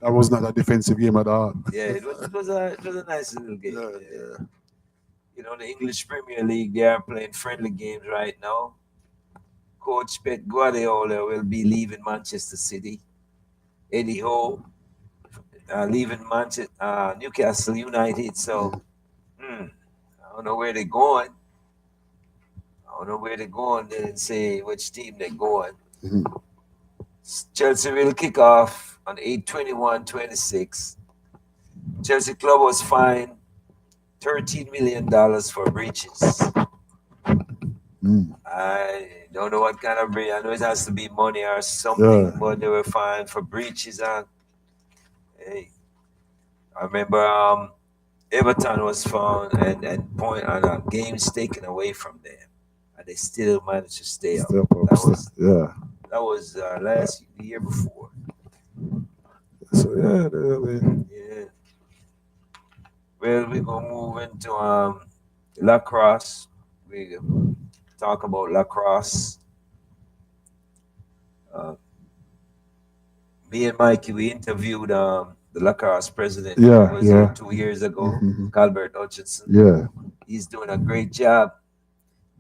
[SPEAKER 2] That was not a defensive game at all.
[SPEAKER 1] Yeah, it was a nice little game.
[SPEAKER 2] Yeah,
[SPEAKER 1] Yeah.
[SPEAKER 2] yeah.
[SPEAKER 1] You know, the English Premier League, they are playing friendly games right now. Coach Pep Guardiola will be leaving Manchester City. Eddie Howe leaving Newcastle United. So I don't know where they're going. I don't know where they're going. They didn't say which team they're going.
[SPEAKER 2] Mhm.
[SPEAKER 1] Chelsea will kick off on 8/21/26. Chelsea club was fined $13 million for breaches.
[SPEAKER 2] Mm.
[SPEAKER 1] I don't know what kind of breach. I know it has to be money or something,
[SPEAKER 2] Yeah.
[SPEAKER 1] but they were fined for breaches. And hey, I remember Everton was found and point on games taken away from them, and they still managed to stay up.
[SPEAKER 2] Step up. Yeah.
[SPEAKER 1] That was the year before.
[SPEAKER 2] So yeah.
[SPEAKER 1] Yeah. Well, we're gonna move into lacrosse. We talk about lacrosse. Uh, Me and Mikey, we interviewed the lacrosse president.
[SPEAKER 2] Yeah,
[SPEAKER 1] Was
[SPEAKER 2] yeah.
[SPEAKER 1] 2 years ago,
[SPEAKER 2] Mhm.
[SPEAKER 1] Calbert Hutchinson.
[SPEAKER 2] Yeah.
[SPEAKER 1] He's doing a great job.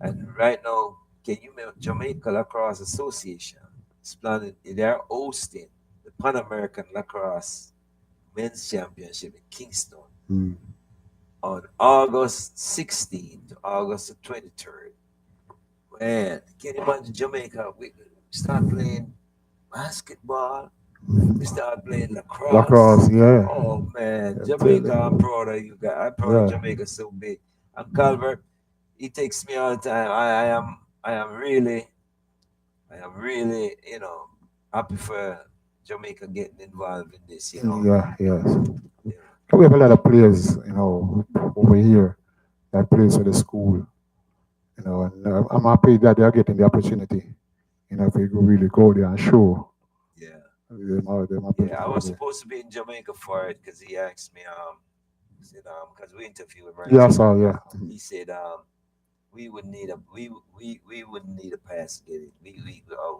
[SPEAKER 1] And right now, can you remember Jamaica Lacrosse Association is planning? They're hosting the Pan American Lacrosse Men's Championship in Kingston
[SPEAKER 2] Mm.
[SPEAKER 1] on August 16th to August the 23rd. Man, can you imagine Jamaica? We start playing basketball. We start playing lacrosse.
[SPEAKER 2] Lacrosse, yeah.
[SPEAKER 1] Oh man,
[SPEAKER 2] I'm
[SPEAKER 1] Jamaica,
[SPEAKER 2] telling
[SPEAKER 1] I'm proud of you guys. I'm proud of
[SPEAKER 2] Yeah.
[SPEAKER 1] Jamaica so big. And Calvert, he takes me all the time. I am really, happy for Jamaica getting involved in this, you know.
[SPEAKER 4] Yeah, yes.
[SPEAKER 1] Yeah.
[SPEAKER 4] We have a lot of players, over here that plays for the school, and I'm happy that they are getting the opportunity, if they go really go there and show
[SPEAKER 1] Yeah.
[SPEAKER 4] them
[SPEAKER 1] Yeah,
[SPEAKER 4] ability
[SPEAKER 1] I
[SPEAKER 4] over
[SPEAKER 1] was
[SPEAKER 4] there.
[SPEAKER 1] supposed to be in Jamaica for it because he asked me, said, because we interviewed him right
[SPEAKER 4] Yeah,
[SPEAKER 1] here.
[SPEAKER 4] so yeah,
[SPEAKER 1] He said, we would need a we wouldn't need a pass to get it.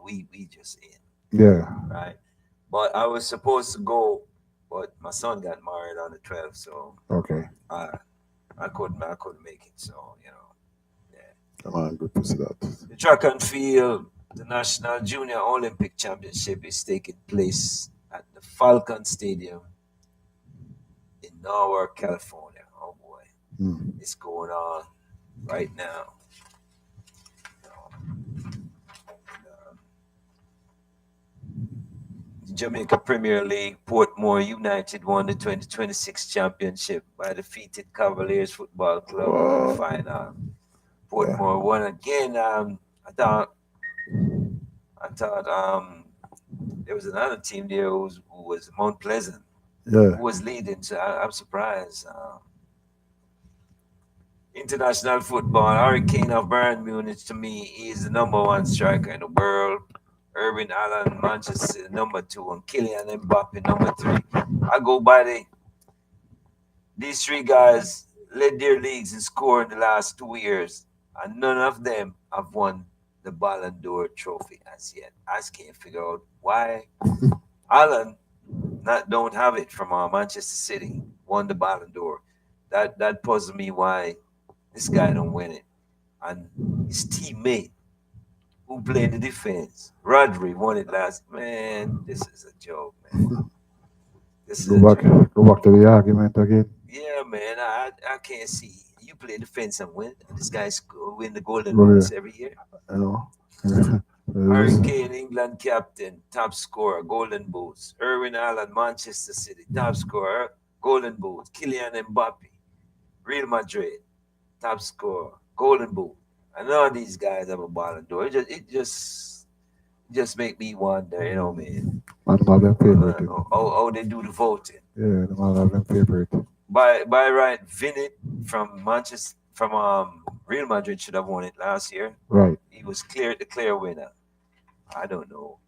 [SPEAKER 1] We just in,
[SPEAKER 4] yeah,
[SPEAKER 1] right? But I was supposed to go, but my son got married on the 12th, so
[SPEAKER 4] okay.
[SPEAKER 1] I I couldn't make it. So yeah.
[SPEAKER 4] Come on, good to see that.
[SPEAKER 1] The track and field, the National Junior Olympic Championship is taking place at the Falcon Stadium in Norwalk, California. Oh boy,
[SPEAKER 4] Hmm.
[SPEAKER 1] it's going on right now. And, the Jamaica Premier League, Portmore United won the 2026 championship by defeating Cavaliers Football Club in the
[SPEAKER 4] Whoa.
[SPEAKER 1] final.
[SPEAKER 4] Yeah,
[SPEAKER 1] Portmore won again. I thought there was another team there who was Mount Pleasant
[SPEAKER 4] yeah.
[SPEAKER 1] who was leading. So I'm surprised. International football, Hurricane of Bayern Munich to me is the number one striker in the world. Erwin Allen, Manchester number two, and Kylian Mbappe number three. I go by these three guys led their leagues in scoring the last 2 years, and none of them have won the Ballon d'Or trophy as yet. I just can't figure out why Allen not don't have it from Manchester City. Won the Ballon d'Or. That puzzles me why this guy don't win it. And his teammate who played the defense, Rodri, won it last. Man, this is a joke, man. This is
[SPEAKER 4] Go
[SPEAKER 1] a
[SPEAKER 4] back,
[SPEAKER 1] joke.
[SPEAKER 4] go back to the argument again.
[SPEAKER 1] Yeah, man. I can't see you play defense and win. And this guy's win the Golden
[SPEAKER 4] Go
[SPEAKER 1] Boots
[SPEAKER 4] here,
[SPEAKER 1] every year.
[SPEAKER 4] you know.
[SPEAKER 1] Harry
[SPEAKER 4] Just-
[SPEAKER 1] Kane, England captain, top scorer, Golden Boots. Erwin Allen, Manchester City, top scorer, Golden Boots. Kylian Mbappe, Real Madrid, top scorer, Golden Boot. And all these guys have a Ballon d'Or. It just make me wonder, man,
[SPEAKER 4] Man have them favorite.
[SPEAKER 1] how they do the voting.
[SPEAKER 4] Yeah, the man have them favorite.
[SPEAKER 1] By right, Vinny from Manchester from Real Madrid should have won it last year.
[SPEAKER 4] Right.
[SPEAKER 1] He was the clear winner. I don't know.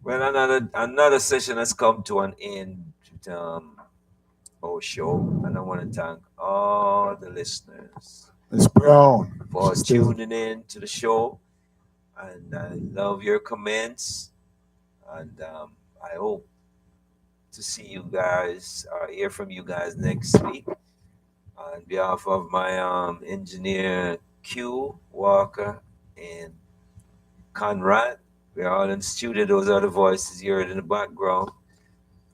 [SPEAKER 1] Well, another session has come to an end. Our show, and I want to thank all the listeners
[SPEAKER 4] It's Brown.
[SPEAKER 1] for
[SPEAKER 4] Still,
[SPEAKER 1] tuning in to the show, and I love your comments, and I hope to see you guys or hear from you guys next week. On behalf of my engineer Q Walker and Conrad, we're all in the studio. Those are the voices you heard in the background.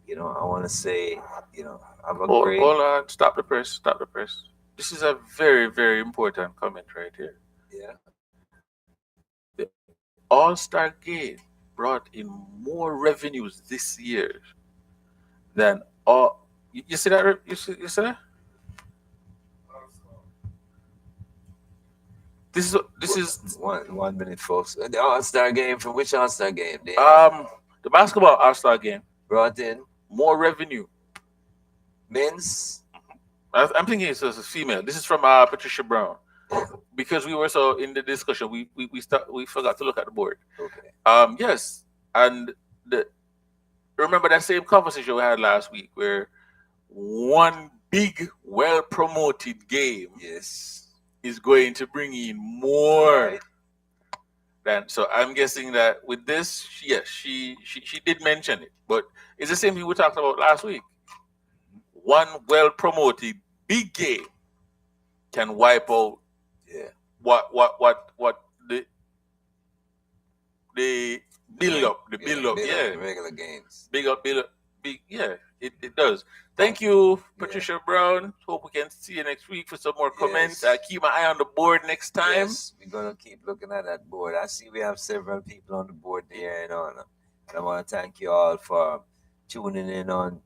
[SPEAKER 1] I want to say, have a great.
[SPEAKER 3] Hold on, stop the press, stop the press. This is a very, very important comment right here.
[SPEAKER 1] Yeah.
[SPEAKER 3] The All Star game brought in more revenues this year than all. You see that? You see that? This is
[SPEAKER 1] One minute, folks. The All Star game, from which All Star game? They
[SPEAKER 3] the basketball All Star game
[SPEAKER 1] brought in
[SPEAKER 3] more revenue.
[SPEAKER 1] men's.
[SPEAKER 3] I'm thinking it's a female. This is from Patricia Brown. Because we were so in the discussion, we forgot to look at the board.
[SPEAKER 1] Okay.
[SPEAKER 3] Yes, and remember that same conversation we had last week, where one big, well promoted game
[SPEAKER 1] Yes.
[SPEAKER 3] is going to bring in more
[SPEAKER 1] Right.
[SPEAKER 3] than. So I'm guessing that with this, yes, she did mention it, but it's the same thing we talked about last week. One well promoted big game can wipe out
[SPEAKER 1] Yeah.
[SPEAKER 3] what the build up, yeah,
[SPEAKER 1] Regular games.
[SPEAKER 3] build up, yeah, it does. Thank you, Patricia Brown. Hope we can see you next week for some more comments.
[SPEAKER 1] Yes.
[SPEAKER 3] Keep my eye on the board next time.
[SPEAKER 1] Yes, we're gonna keep looking at that board. I see we have several people on the board there, and I want to thank you all for tuning in on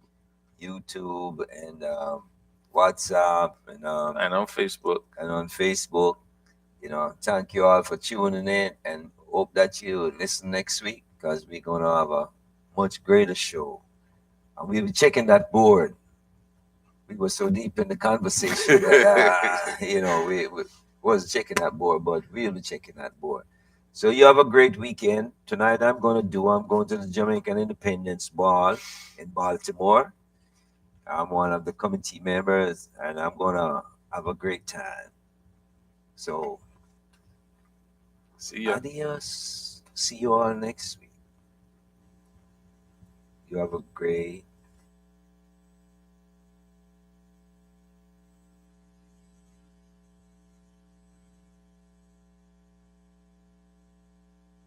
[SPEAKER 1] YouTube and WhatsApp and
[SPEAKER 3] And on Facebook.
[SPEAKER 1] on Facebook. Thank you all for tuning in, and hope that you listen next week because we're gonna have much greater show. And we'll be checking that board. We were so deep in the conversation that, we wasn't checking that board, but we'll be checking that board. So you have a great weekend. Tonight I'm going to the Jamaican Independence Ball in Baltimore. I'm one of the committee members, and I'm going to have a great time. So,
[SPEAKER 3] See ya.
[SPEAKER 1] adios. See you all next week. You have a great